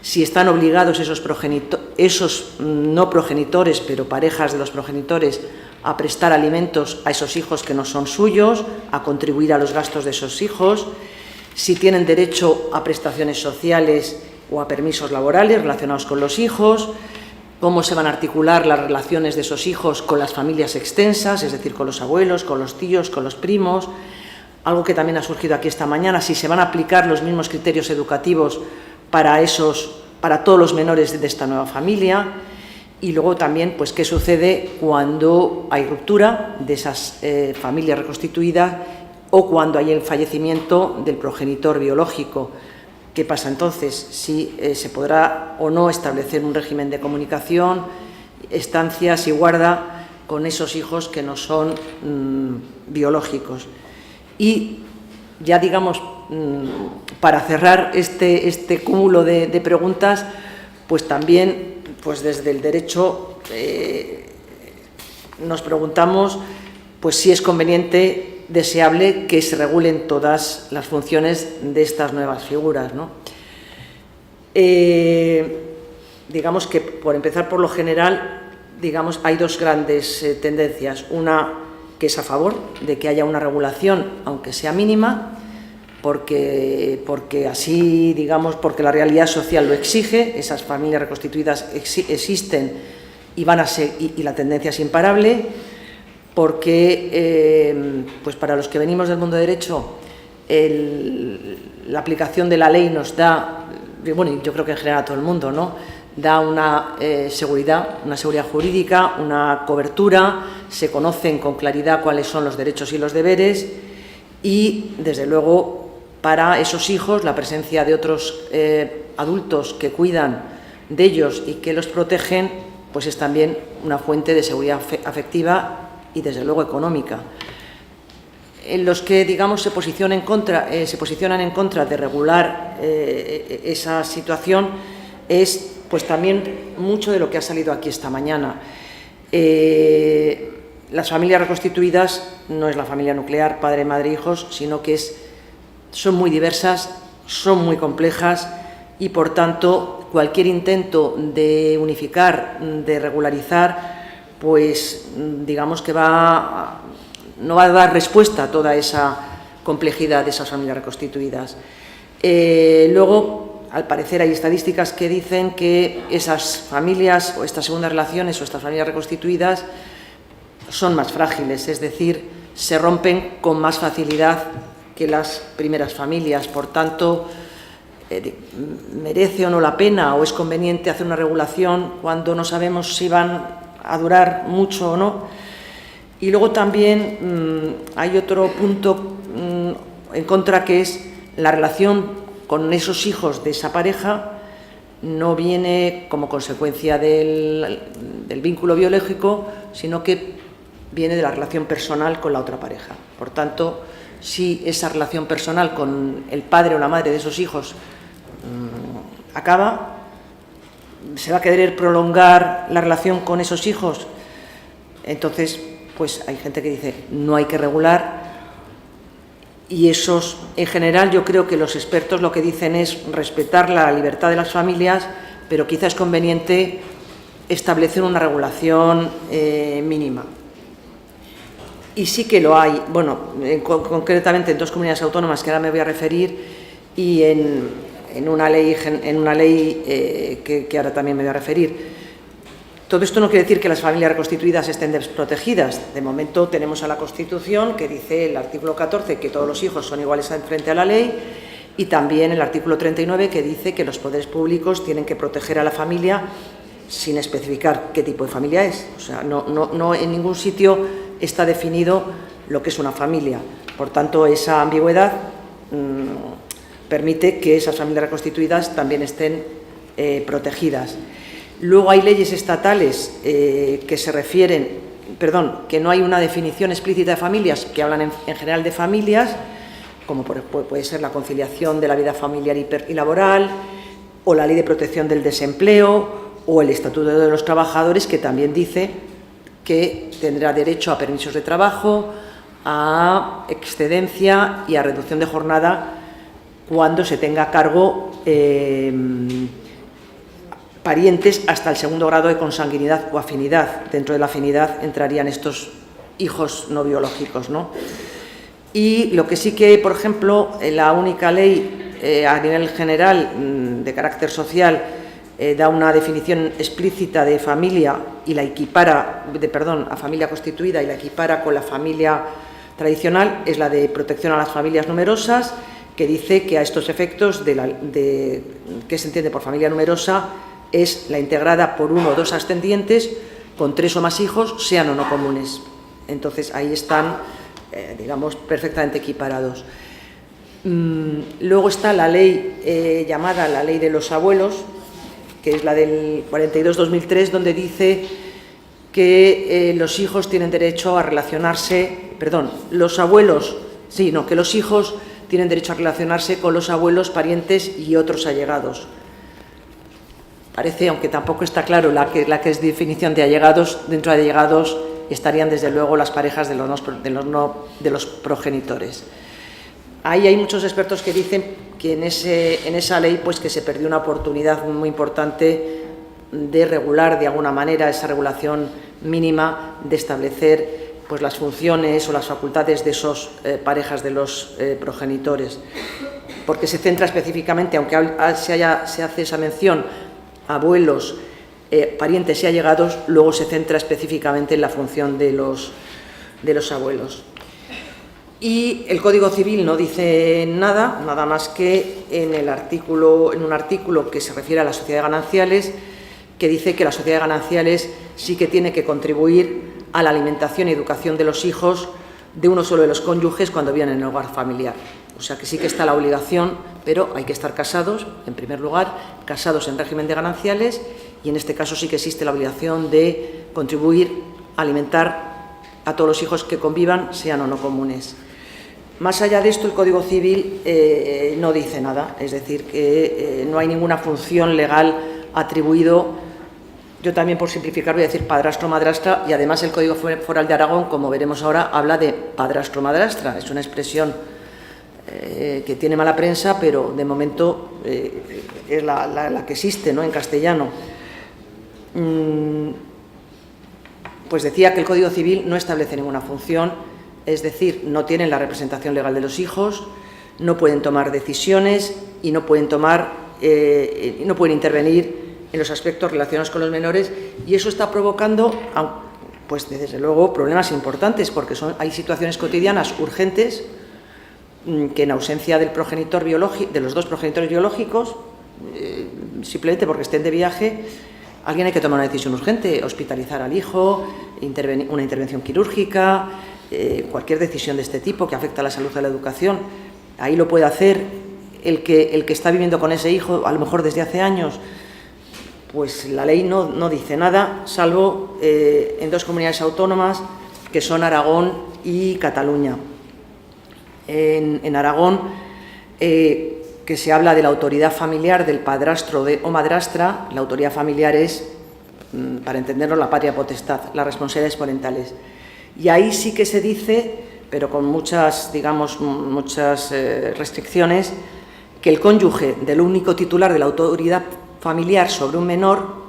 si están obligados esos no progenitores, pero parejas de los progenitores, a prestar alimentos a esos hijos que no son suyos, a contribuir a los gastos de esos hijos, si tienen derecho a prestaciones sociales o a permisos laborales relacionados con los hijos, cómo se van a articular las relaciones de esos hijos con las familias extensas, es decir, con los abuelos, con los tíos, con los primos. Algo que también ha surgido aquí esta mañana, si se van a aplicar los mismos criterios educativos para todos los menores de esta nueva familia. Y luego también, pues, qué sucede cuando hay ruptura de esas familias reconstituidas o cuando hay el fallecimiento del progenitor biológico. ¿Qué pasa entonces? Si se podrá o no establecer un régimen de comunicación, estancias y guarda con esos hijos que no son biológicos. Y ya, digamos, para cerrar este cúmulo de preguntas, pues también, pues desde el derecho nos preguntamos pues si es conveniente, deseable, que se regulen todas las funciones de estas nuevas figuras, ¿no? Digamos que, por empezar por lo general, digamos, hay dos grandes tendencias. Una que es a favor de que haya una regulación, aunque sea mínima, porque así, digamos, porque la realidad social lo exige, esas familias reconstituidas existen y van a ser, y la tendencia es imparable, porque pues para los que venimos del mundo de derecho, la aplicación de la ley nos da, bueno, yo creo que en general a todo el mundo, ¿no?, da una seguridad jurídica, una cobertura, se conocen con claridad cuáles son los derechos y los deberes y, desde luego, para esos hijos la presencia de otros adultos que cuidan de ellos y que los protegen, pues es también una fuente de seguridad afectiva y, desde luego, económica. En los que, digamos, se posicionan en contra de regular esa situación es, pues, también mucho de lo que ha salido aquí esta mañana. Las familias reconstituidas no es la familia nuclear, padre, madre, hijos, sino que son muy diversas, son muy complejas, y, por tanto, cualquier intento de unificar, de regularizar, pues digamos que no va a dar respuesta a toda esa complejidad de esas familias reconstituidas. Luego, al parecer, hay estadísticas que dicen que esas familias o estas segundas relaciones o estas familias reconstituidas son más frágiles, es decir, se rompen con más facilidad que las primeras familias. Por tanto, merece o no la pena o es conveniente hacer una regulación cuando no sabemos si van a durar mucho o no. Y luego también hay otro punto en contra, que es la relación con esos hijos de esa pareja no viene como consecuencia del vínculo biológico, sino que viene de la relación personal con la otra pareja. Por tanto, si esa relación personal con el padre o la madre de esos hijos acaba, se va a querer prolongar la relación con esos hijos. Entonces, pues hay gente que dice no hay que regular, y esos, en general, yo creo que los expertos lo que dicen es respetar la libertad de las familias, pero quizás es conveniente establecer una regulación mínima. Y sí que lo hay, bueno, concretamente en 2 comunidades autónomas que ahora me voy a referir, y en una ley que ahora también me voy a referir. Todo esto no quiere decir que las familias reconstituidas estén desprotegidas. De momento tenemos a la Constitución, que dice el artículo 14 que todos los hijos son iguales frente a la ley, y también el artículo 39 que dice que los poderes públicos tienen que proteger a la familia sin especificar qué tipo de familia es. O sea, no en ningún sitio está definido lo que es una familia. Por tanto, esa ambigüedad permite que esas familias reconstituidas también estén protegidas. Luego hay leyes estatales que se refieren, que no hay una definición explícita de familias, que hablan en general de familias, como puede ser la conciliación de la vida familiar y laboral, o la Ley de Protección del Desempleo, o el Estatuto de los Trabajadores, que también dice que tendrá derecho a permisos de trabajo, a excedencia y a reducción de jornada cuando se tenga a cargo parientes hasta el 2º grado de consanguinidad o afinidad. Dentro de la afinidad entrarían estos hijos no biológicos, ¿no? Y lo que sí que, por ejemplo, la única ley a nivel general de carácter social da una definición explícita de familia y la equipara, a familia constituida, y la equipara con la familia tradicional, es la de protección a las familias numerosas, que dice que a estos efectos ¿qué se entiende por familia numerosa? Es la integrada por 1 o 2 ascendientes con 3 o más hijos, sean o no comunes. Entonces, ahí están, digamos, perfectamente equiparados. Luego está la ley llamada la Ley de los Abuelos, que es la del 42-2003, donde dice que los hijos tienen derecho a relacionarse, que los hijos tienen derecho a relacionarse con los abuelos, parientes y otros allegados. Parece, aunque tampoco está claro la que es definición de allegados, dentro de allegados estarían desde luego las parejas de los progenitores. Ahí hay muchos expertos que dicen que en esa ley pues que se perdió una oportunidad muy importante de regular de alguna manera esa regulación mínima, de establecer pues las funciones o las facultades de esas parejas de los progenitores, porque se centra específicamente, aunque se hace esa mención, abuelos, parientes y allegados, luego se centra específicamente en la función de los abuelos. Y el Código Civil no dice nada más que en un artículo que se refiere a la sociedad de gananciales, que dice que la sociedad de gananciales sí que tiene que contribuir a la alimentación y educación de los hijos de uno solo de los cónyuges cuando viven en el hogar familiar. O sea que sí que está la obligación, pero hay que estar casados, en primer lugar, casados en régimen de gananciales, y en este caso sí que existe la obligación de contribuir a alimentar a todos los hijos que convivan, sean o no comunes. Más allá de esto, el Código Civil no dice nada, es decir, que no hay ninguna función legal atribuido. Yo también, por simplificar, voy a decir padrastro o madrastra, y además el Código Foral de Aragón, como veremos ahora, habla de padrastro o madrastra. Es una expresión que tiene mala prensa, pero de momento es la que existe, ¿no?, en castellano. Pues decía que el Código Civil no establece ninguna función, es decir, no tienen la representación legal de los hijos, no pueden tomar decisiones y no pueden intervenir en los aspectos relacionados con los menores, y eso está provocando, pues desde luego, problemas importantes, porque hay situaciones cotidianas urgentes que en ausencia del progenitor biológico, de los dos progenitores biológicos, simplemente porque estén de viaje, alguien hay que tomar una decisión urgente, hospitalizar al hijo, una intervención quirúrgica, cualquier decisión de este tipo que afecta a la salud y a la educación. Ahí lo puede hacer el que está viviendo con ese hijo, a lo mejor desde hace años. Pues la ley no dice nada, salvo en dos comunidades autónomas, que son Aragón y Cataluña. En Aragón, que se habla de la autoridad familiar del padrastro o madrastra, la autoridad familiar es, para entenderlo, la patria potestad, las responsabilidades parentales. Y ahí sí que se dice, pero con muchas restricciones, que el cónyuge del único titular de la autoridad familiar sobre un menor,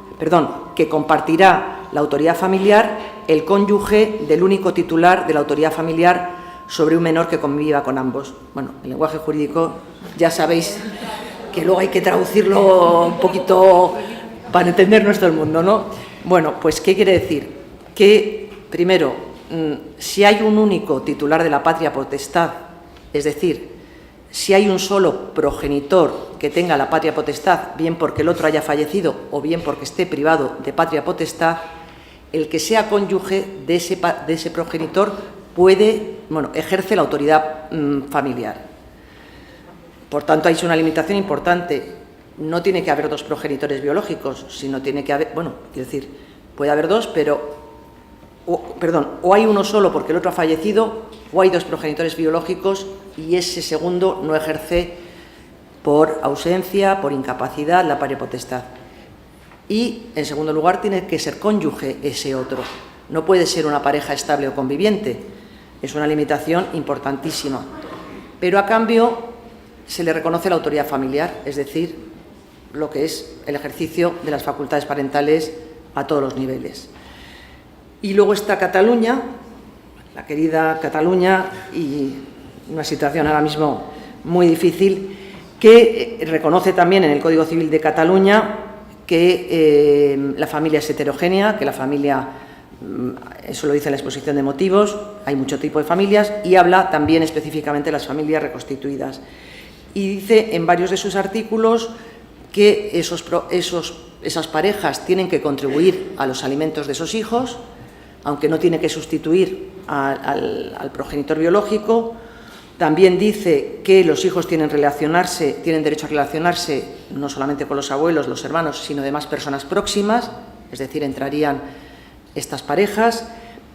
que compartirá la autoridad familiar el cónyuge del único titular de la autoridad familiar sobre un menor que conviva con ambos. Bueno, el lenguaje jurídico ya sabéis que luego hay que traducirlo un poquito para entendernos todo el mundo, ¿no? Bueno, pues ¿qué quiere decir? Que, primero, si hay un único titular de la patria potestad, es decir, si hay un solo progenitor que tenga la patria potestad, bien porque el otro haya fallecido o bien porque esté privado de patria potestad, el que sea cónyuge de ese progenitor ejerce la autoridad familiar. Por tanto, hay una limitación importante. No tiene que haber dos progenitores biológicos, sino tiene que haber, puede haber dos, pero o hay uno solo porque el otro ha fallecido, o hay dos progenitores biológicos y ese segundo no ejerce por ausencia, por incapacidad, la patria potestad. Y, en segundo lugar, tiene que ser cónyuge ese otro. No puede ser una pareja estable o conviviente. Es una limitación importantísima. Pero, a cambio, se le reconoce la autoridad familiar, es decir, lo que es el ejercicio de las facultades parentales a todos los niveles. Y luego está Cataluña, la querida Cataluña, y una situación ahora mismo muy difícil, que reconoce también en el Código Civil de Cataluña que la familia es heterogénea, que la familia, eso lo dice en la exposición de motivos, hay mucho tipo de familias, y habla también específicamente de las familias reconstituidas. Y dice en varios de sus artículos que esas parejas tienen que contribuir a los alimentos de esos hijos, aunque no tiene que sustituir al progenitor biológico. También dice que los hijos tienen derecho a relacionarse no solamente con los abuelos, los hermanos, sino de más personas próximas, es decir, entrarían estas parejas.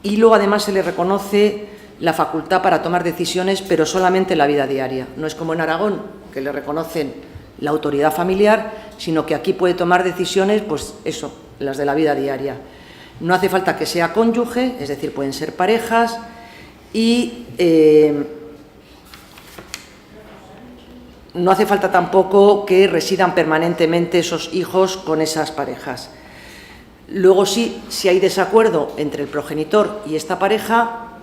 Y luego además se le reconoce la facultad para tomar decisiones, pero solamente en la vida diaria. No es como en Aragón, que le reconocen la autoridad familiar, sino que aquí puede tomar decisiones, pues eso, las de la vida diaria. No hace falta que sea cónyuge, es decir, pueden ser parejas, y no hace falta tampoco que residan permanentemente esos hijos con esas parejas. Luego sí, si hay desacuerdo entre el progenitor y esta pareja,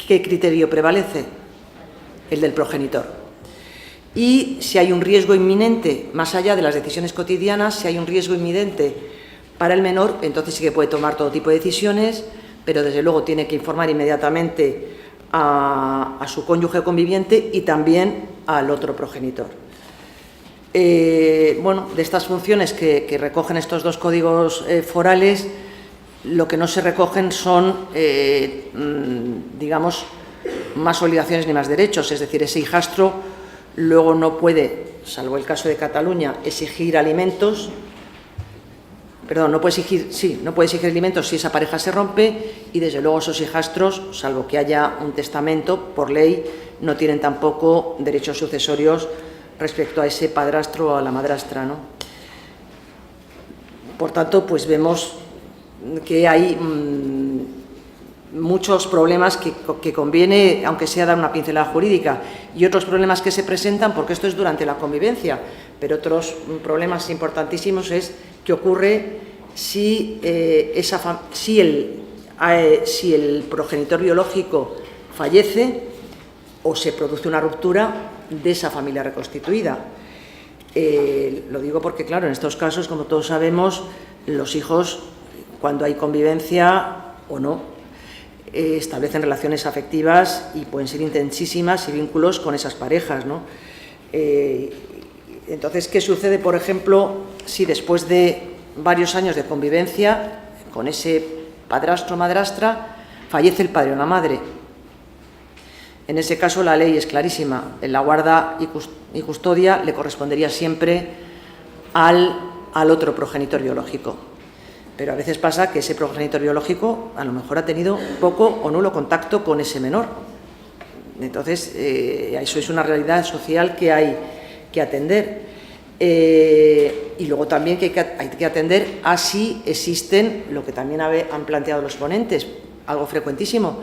¿qué criterio prevalece? El del progenitor. Y si hay un riesgo inminente, más allá de las decisiones cotidianas, si hay un riesgo inminente para el menor, entonces sí que puede tomar todo tipo de decisiones, pero desde luego tiene que informar inmediatamente a su cónyuge conviviente y también al otro progenitor. De estas funciones que recogen estos dos códigos forales, lo que no se recogen son, más obligaciones ni más derechos, es decir, ese hijastro luego no puede, salvo el caso de Cataluña, exigir alimentos. No puede exigir alimentos si esa pareja se rompe, y desde luego esos hijastros, salvo que haya un testamento, por ley, no tienen tampoco derechos sucesorios respecto a ese padrastro o a la madrastra, ¿no? Por tanto, pues vemos que hay muchos problemas que conviene, aunque sea dar una pincelada jurídica, y otros problemas que se presentan, porque esto es durante la convivencia, pero otros problemas importantísimos es qué ocurre si el progenitor biológico fallece o se produce una ruptura de esa familia reconstituida. Lo digo porque, claro, en estos casos, como todos sabemos, los hijos, cuando hay convivencia o no, establecen relaciones afectivas y pueden ser intensísimas y vínculos con esas parejas, ¿no? Entonces, ¿qué sucede, por ejemplo, si después de varios años de convivencia con ese padrastro o madrastra fallece el padre o la madre? En ese caso la ley es clarísima, en la guarda y custodia le correspondería siempre al otro progenitor biológico. Pero a veces pasa que ese progenitor biológico a lo mejor ha tenido poco o nulo contacto con ese menor. Entonces, eso es una realidad social que hay que atender. Y luego también que hay que atender a si existen, lo que también han planteado los ponentes, algo frecuentísimo,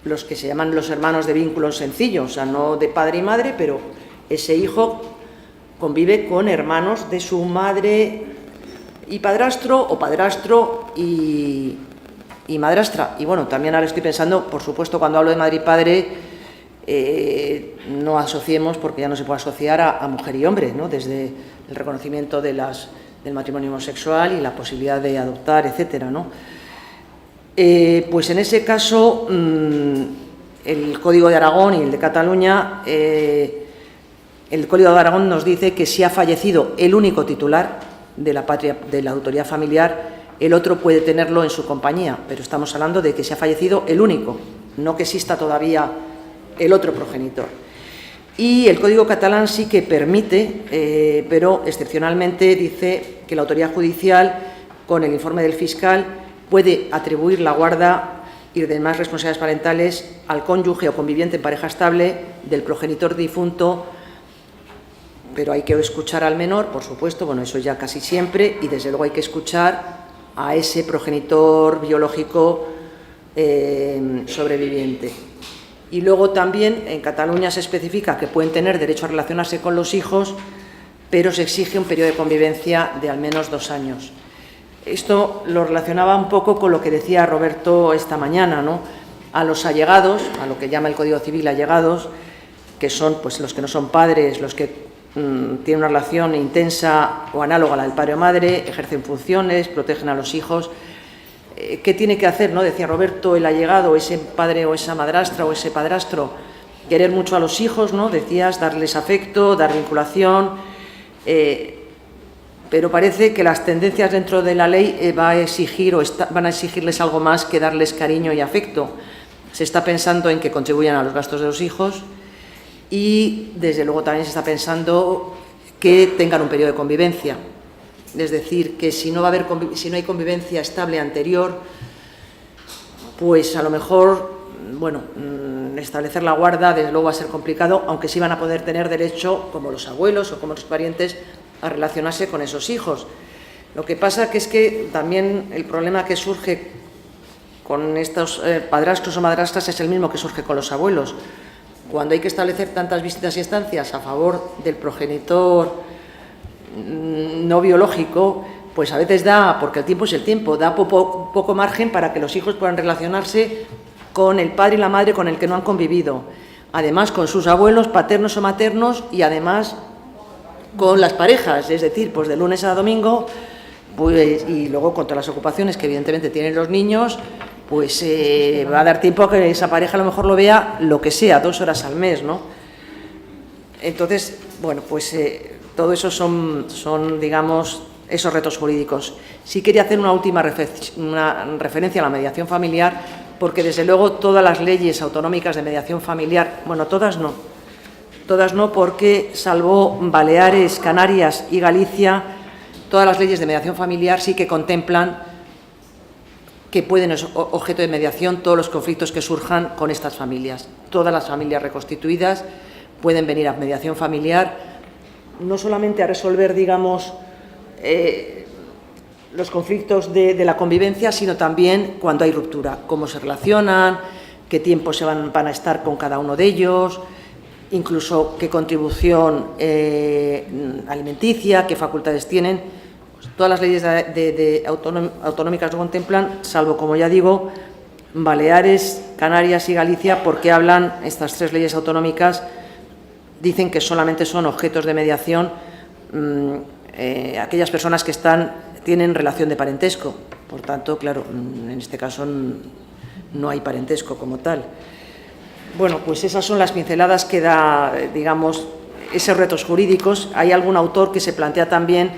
los que se llaman los hermanos de vínculo sencillo, o sea, no de padre y madre, pero ese hijo convive con hermanos de su madre y padrastro, o padrastro y madrastra. Y bueno, también ahora estoy pensando, por supuesto, cuando hablo de madre y padre, no asociemos, porque ya no se puede asociar a mujer y hombre, ¿no? Desde el reconocimiento del matrimonio homosexual y la posibilidad de adoptar, etcétera, ¿no? Pues en ese caso, el Código de Aragón y el de Cataluña, el Código de Aragón nos dice que si ha fallecido el único titular de la autoridad familiar, el otro puede tenerlo en su compañía, pero estamos hablando de que se ha fallecido el único, no que exista todavía el otro progenitor. Y el Código catalán sí que permite, pero excepcionalmente dice que la autoridad judicial, con el informe del fiscal, puede atribuir la guarda y demás responsabilidades parentales al cónyuge o conviviente en pareja estable del progenitor difunto, pero hay que escuchar al menor, por supuesto, bueno, eso ya casi siempre, y desde luego hay que escuchar a ese progenitor biológico sobreviviente. Y luego también en Cataluña se especifica que pueden tener derecho a relacionarse con los hijos, pero se exige un periodo de convivencia de al menos 2 años. Esto lo relacionaba un poco con lo que decía Roberto esta mañana, ¿no? A los allegados, a lo que llama el Código Civil allegados, que son pues los que no son padres, los que tienen una relación intensa o análoga a la del padre o madre, ejercen funciones, protegen a los hijos. ¿Qué tiene que hacer, no? Decía Roberto, el allegado, ese padre o esa madrastra o ese padrastro, querer mucho a los hijos, ¿no? Decías, darles afecto, dar vinculación, pero parece que las tendencias dentro de la ley van a exigirles algo más que darles cariño y afecto. Se está pensando en que contribuyan a los gastos de los hijos y, desde luego, también se está pensando que tengan un periodo de convivencia. Es decir, que si no hay convivencia estable anterior, pues a lo mejor, bueno, establecer la guarda, desde luego, va a ser complicado, aunque sí van a poder tener derecho, como los abuelos o como otros parientes, a relacionarse con esos hijos. Lo que pasa es que también el problema que surge con estos padrastros o madrastras es el mismo que surge con los abuelos. Cuando hay que establecer tantas visitas y estancias a favor del progenitor no biológico, pues a veces porque el tiempo es el tiempo, da poco margen para que los hijos puedan relacionarse con el padre y la madre con el que no han convivido. Además, con sus abuelos paternos o maternos y además con las parejas, es decir, pues de lunes a domingo, pues, y luego con todas las ocupaciones que evidentemente tienen los niños, pues va a dar tiempo a que esa pareja a lo mejor lo vea lo que sea, 2 horas al mes, ¿no? Entonces, bueno, pues todo eso son, digamos, esos retos jurídicos. Sí quería hacer una última referencia a la mediación familiar, porque desde luego todas las leyes autonómicas de mediación familiar, bueno, todas no, porque salvo Baleares, Canarias y Galicia, todas las leyes de mediación familiar sí que contemplan que pueden ser objeto de mediación todos los conflictos que surjan con estas familias. Todas las familias reconstituidas pueden venir a mediación familiar, no solamente a resolver, digamos, los conflictos de la convivencia, sino también cuando hay ruptura, cómo se relacionan, qué tiempo van a estar con cada uno de ellos, incluso qué contribución alimenticia, qué facultades tienen. Pues todas las leyes autonómicas lo contemplan, salvo, como ya digo, Baleares, Canarias y Galicia, porque hablan, estas 3 leyes autonómicas, dicen que solamente son objetos de mediación aquellas personas que tienen relación de parentesco. Por tanto, claro, en este caso no hay parentesco como tal. Bueno, pues esas son las pinceladas que da, digamos, esos retos jurídicos. Hay algún autor que se plantea también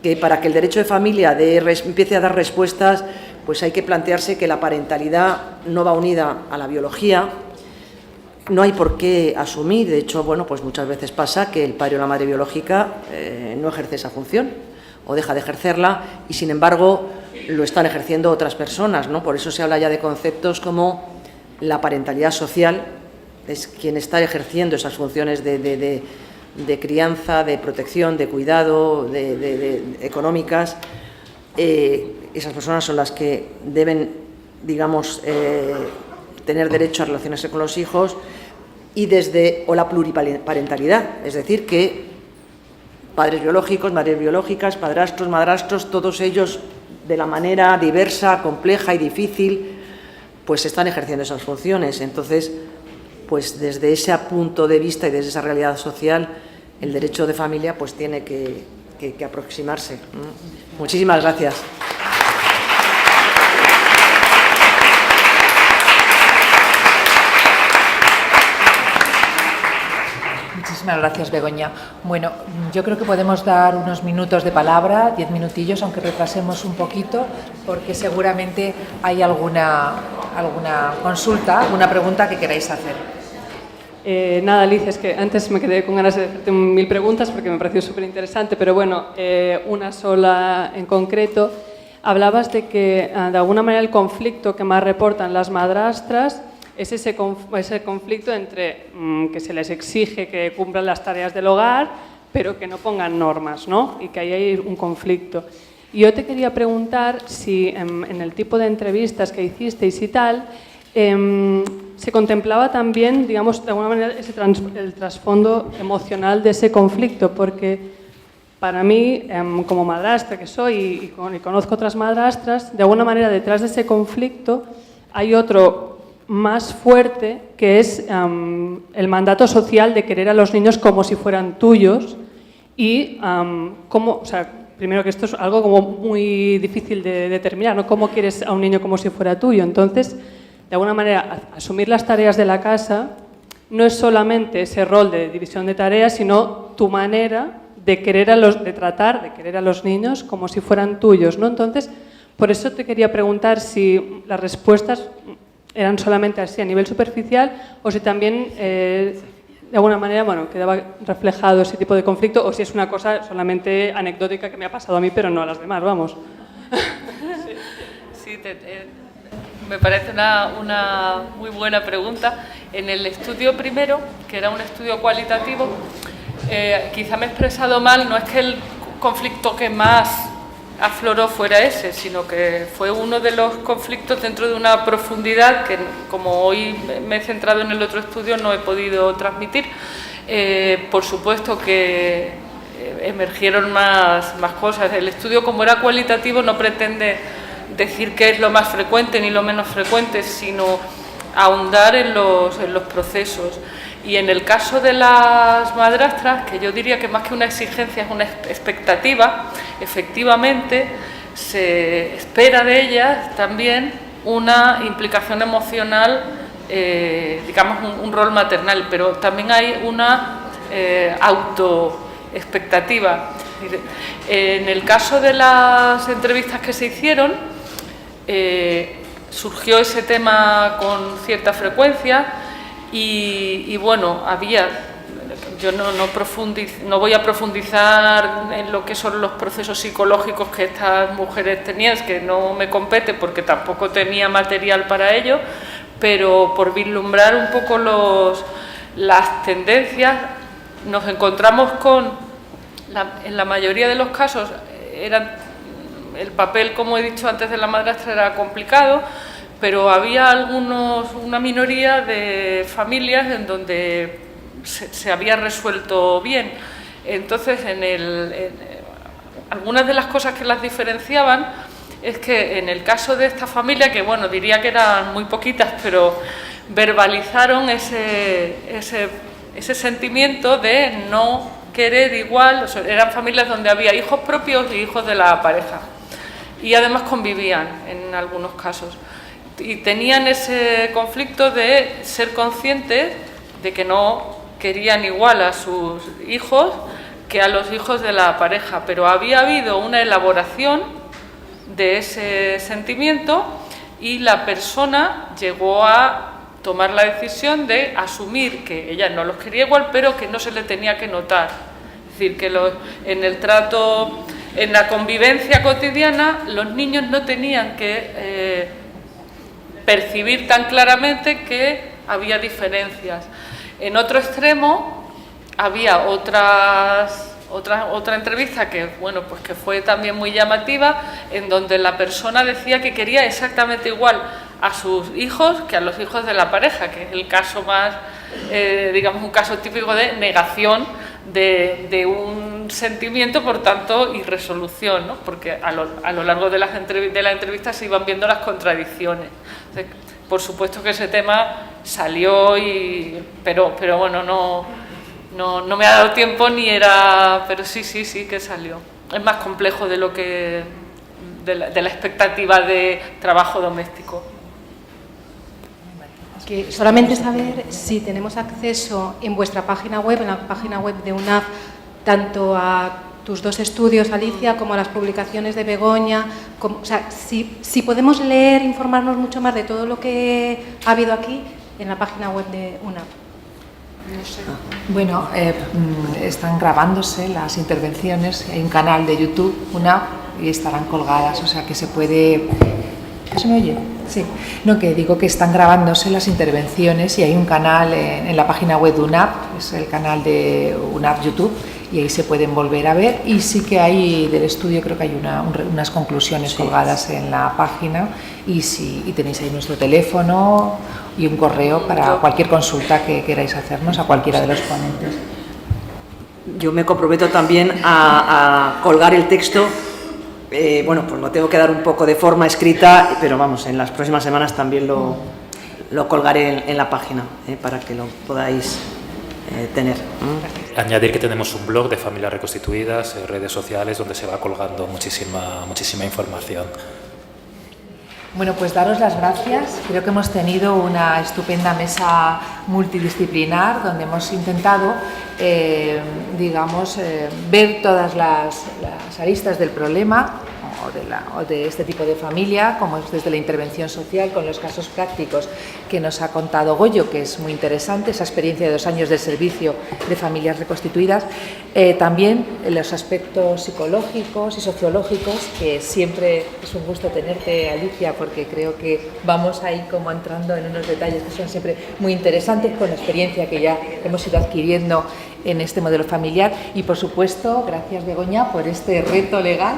que para que el derecho de familia empiece a dar respuestas, pues hay que plantearse que la parentalidad no va unida a la biología. No hay por qué asumir, de hecho, bueno, pues muchas veces pasa que el padre o la madre biológica no ejerce esa función o deja de ejercerla y, sin embargo, lo están ejerciendo otras personas, ¿no? Por eso se habla ya de conceptos como la parentalidad social, es quien está ejerciendo esas funciones de crianza, de protección, de cuidado, económicas. Esas personas son las que deben, digamos, tener derecho a relacionarse con los hijos o la pluriparentalidad, es decir, que padres biológicos, madres biológicas, padrastros, madrastros, todos ellos de la manera diversa, compleja y difícil, pues están ejerciendo esas funciones. Entonces, pues desde ese punto de vista y desde esa realidad social, el derecho de familia pues tiene que aproximarse. Muchísimas gracias. Muchísimas gracias, Begoña. Bueno, yo creo que podemos dar unos minutos de palabra, 10 minutillos, aunque retrasemos un poquito, porque seguramente hay alguna consulta, alguna pregunta que queráis hacer. Nada, Alicia, es que antes me quedé con ganas de hacerte 1000 preguntas porque me pareció súper interesante, pero bueno, una sola en concreto. Hablabas de que, de alguna manera, el conflicto que más reportan las madrastras es ese conflicto entre que se les exige que cumplan las tareas del hogar, pero que no pongan normas, ¿no? Y que ahí hay un conflicto. Y yo te quería preguntar si en el tipo de entrevistas que hicisteis y tal, se contemplaba también, digamos, de alguna manera, el trasfondo emocional de ese conflicto, porque para mí, como madrastra que soy y conozco otras madrastras, de alguna manera detrás de ese conflicto hay otro más fuerte, que es el mandato social de querer a los niños como si fueran tuyos y primero que esto es algo como muy difícil de determinar, ¿no? ¿Cómo quieres a un niño como si fuera tuyo? Entonces, de alguna manera, asumir las tareas de la casa no es solamente ese rol de división de tareas, sino tu manera de querer a los niños como si fueran tuyos, ¿no? Entonces, por eso te quería preguntar si las respuestas eran solamente así a nivel superficial o si también de alguna manera, bueno, quedaba reflejado ese tipo de conflicto o si es una cosa solamente anecdótica que me ha pasado a mí pero no a las demás, vamos. Sí, me parece una muy buena pregunta. En el estudio primero, que era un estudio cualitativo, quizá me he expresado mal, no es que el conflicto que más afloró fuera ese, sino que fue uno de los conflictos dentro de una profundidad que, como hoy me he centrado en el otro estudio, no he podido transmitir. Por supuesto que emergieron más cosas. El estudio, como era cualitativo, no pretende decir qué es lo más frecuente ni lo menos frecuente, sino ahondar en los procesos. Y en el caso de las madrastras, que yo diría que más que una exigencia es una expectativa, efectivamente se espera de ellas también una implicación emocional, digamos un rol maternal, pero también hay una autoexpectativa. En el caso de las entrevistas que se hicieron, surgió ese tema con cierta frecuencia. Y bueno, yo no voy a profundizar en lo que son los procesos psicológicos que estas mujeres tenían, que no me compete porque tampoco tenía material para ello, pero por vislumbrar un poco las tendencias, nos encontramos con, en la mayoría de los casos, eran el papel, como he dicho antes, de la madrastra era complicado, pero había una minoría de familias en donde se había resuelto bien. Entonces, algunas de las cosas que las diferenciaban es que en el caso de esta familia, que bueno, diría que eran muy poquitas, pero verbalizaron ese sentimiento de no querer igual, o sea, eran familias donde había hijos propios y hijos de la pareja, y además convivían en algunos casos, y tenían ese conflicto de ser conscientes de que no querían igual a sus hijos que a los hijos de la pareja, pero había habido una elaboración de ese sentimiento y la persona llegó a tomar la decisión de asumir que ella no los quería igual, pero que no se le tenía que notar. Es decir, que en el trato, en la convivencia cotidiana, los niños no tenían que percibir tan claramente que había diferencias. En otro extremo había otra entrevista que, bueno, pues que fue también muy llamativa, en donde la persona decía que quería exactamente igual a sus hijos que a los hijos de la pareja, que es el caso más, digamos, un caso típico de negación de un sentimiento, por tanto, y resolución, ¿no? Porque a lo largo de la entrevista se iban viendo las contradicciones. Entonces, por supuesto que ese tema salió, pero bueno, no me ha dado tiempo pero sí que salió. Es más complejo de la expectativa de trabajo doméstico. Que solamente saber si tenemos acceso en vuestra página web, en la página web de UNAV, tanto a tus dos estudios, Alicia, como a las publicaciones de Begoña, o sea, si podemos leer, informarnos mucho más de todo lo que ha habido aquí en la página web de UNAV. No sé. Bueno, están grabándose las intervenciones, hay un canal de YouTube, UNAV, y estarán colgadas, o sea que se puede... ¿Eso me oye? Sí. No, que digo que están grabándose las intervenciones y hay un canal en la página web de UNAV, es el canal de UNAV YouTube, y ahí se pueden volver a ver, y sí que hay del estudio, creo que hay unas conclusiones colgadas en la página, y tenéis ahí nuestro teléfono y un correo para cualquier consulta que queráis hacernos a cualquiera de los ponentes. Yo me comprometo también a colgar el texto. Bueno, pues lo tengo que dar un poco de forma escrita, pero vamos, en las próximas semanas también lo colgaré en la página, para que lo podáis tener. Añadir que tenemos un blog de familias reconstituidas, redes sociales, donde se va colgando muchísima información. Bueno, pues daros las gracias. Creo que hemos tenido una estupenda mesa multidisciplinar donde hemos intentado, ver todas las aristas del problema o de este tipo de familia, como es desde la intervención social, con los casos prácticos que nos ha contado Goyo, que es muy interesante, esa experiencia de 2 años de servicio de familias reconstituidas, también los aspectos psicológicos y sociológicos, que siempre es un gusto tenerte, Alicia, porque creo que vamos ahí como entrando en unos detalles que son siempre muy interesantes con la experiencia que ya hemos ido adquiriendo en este modelo familiar. Y por supuesto, gracias Begoña por este reto legal,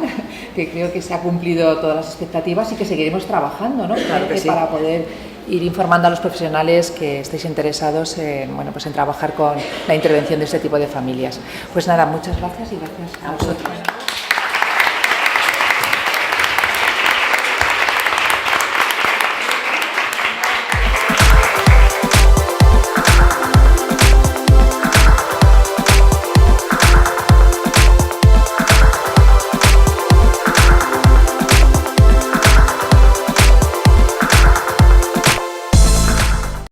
que creo que se ha cumplido todas las expectativas y que seguiremos trabajando, ¿no? Claro que sí. Para poder ir informando a los profesionales que estéis interesados en trabajar con la intervención de este tipo de familias. Pues nada, muchas gracias y gracias a vosotros.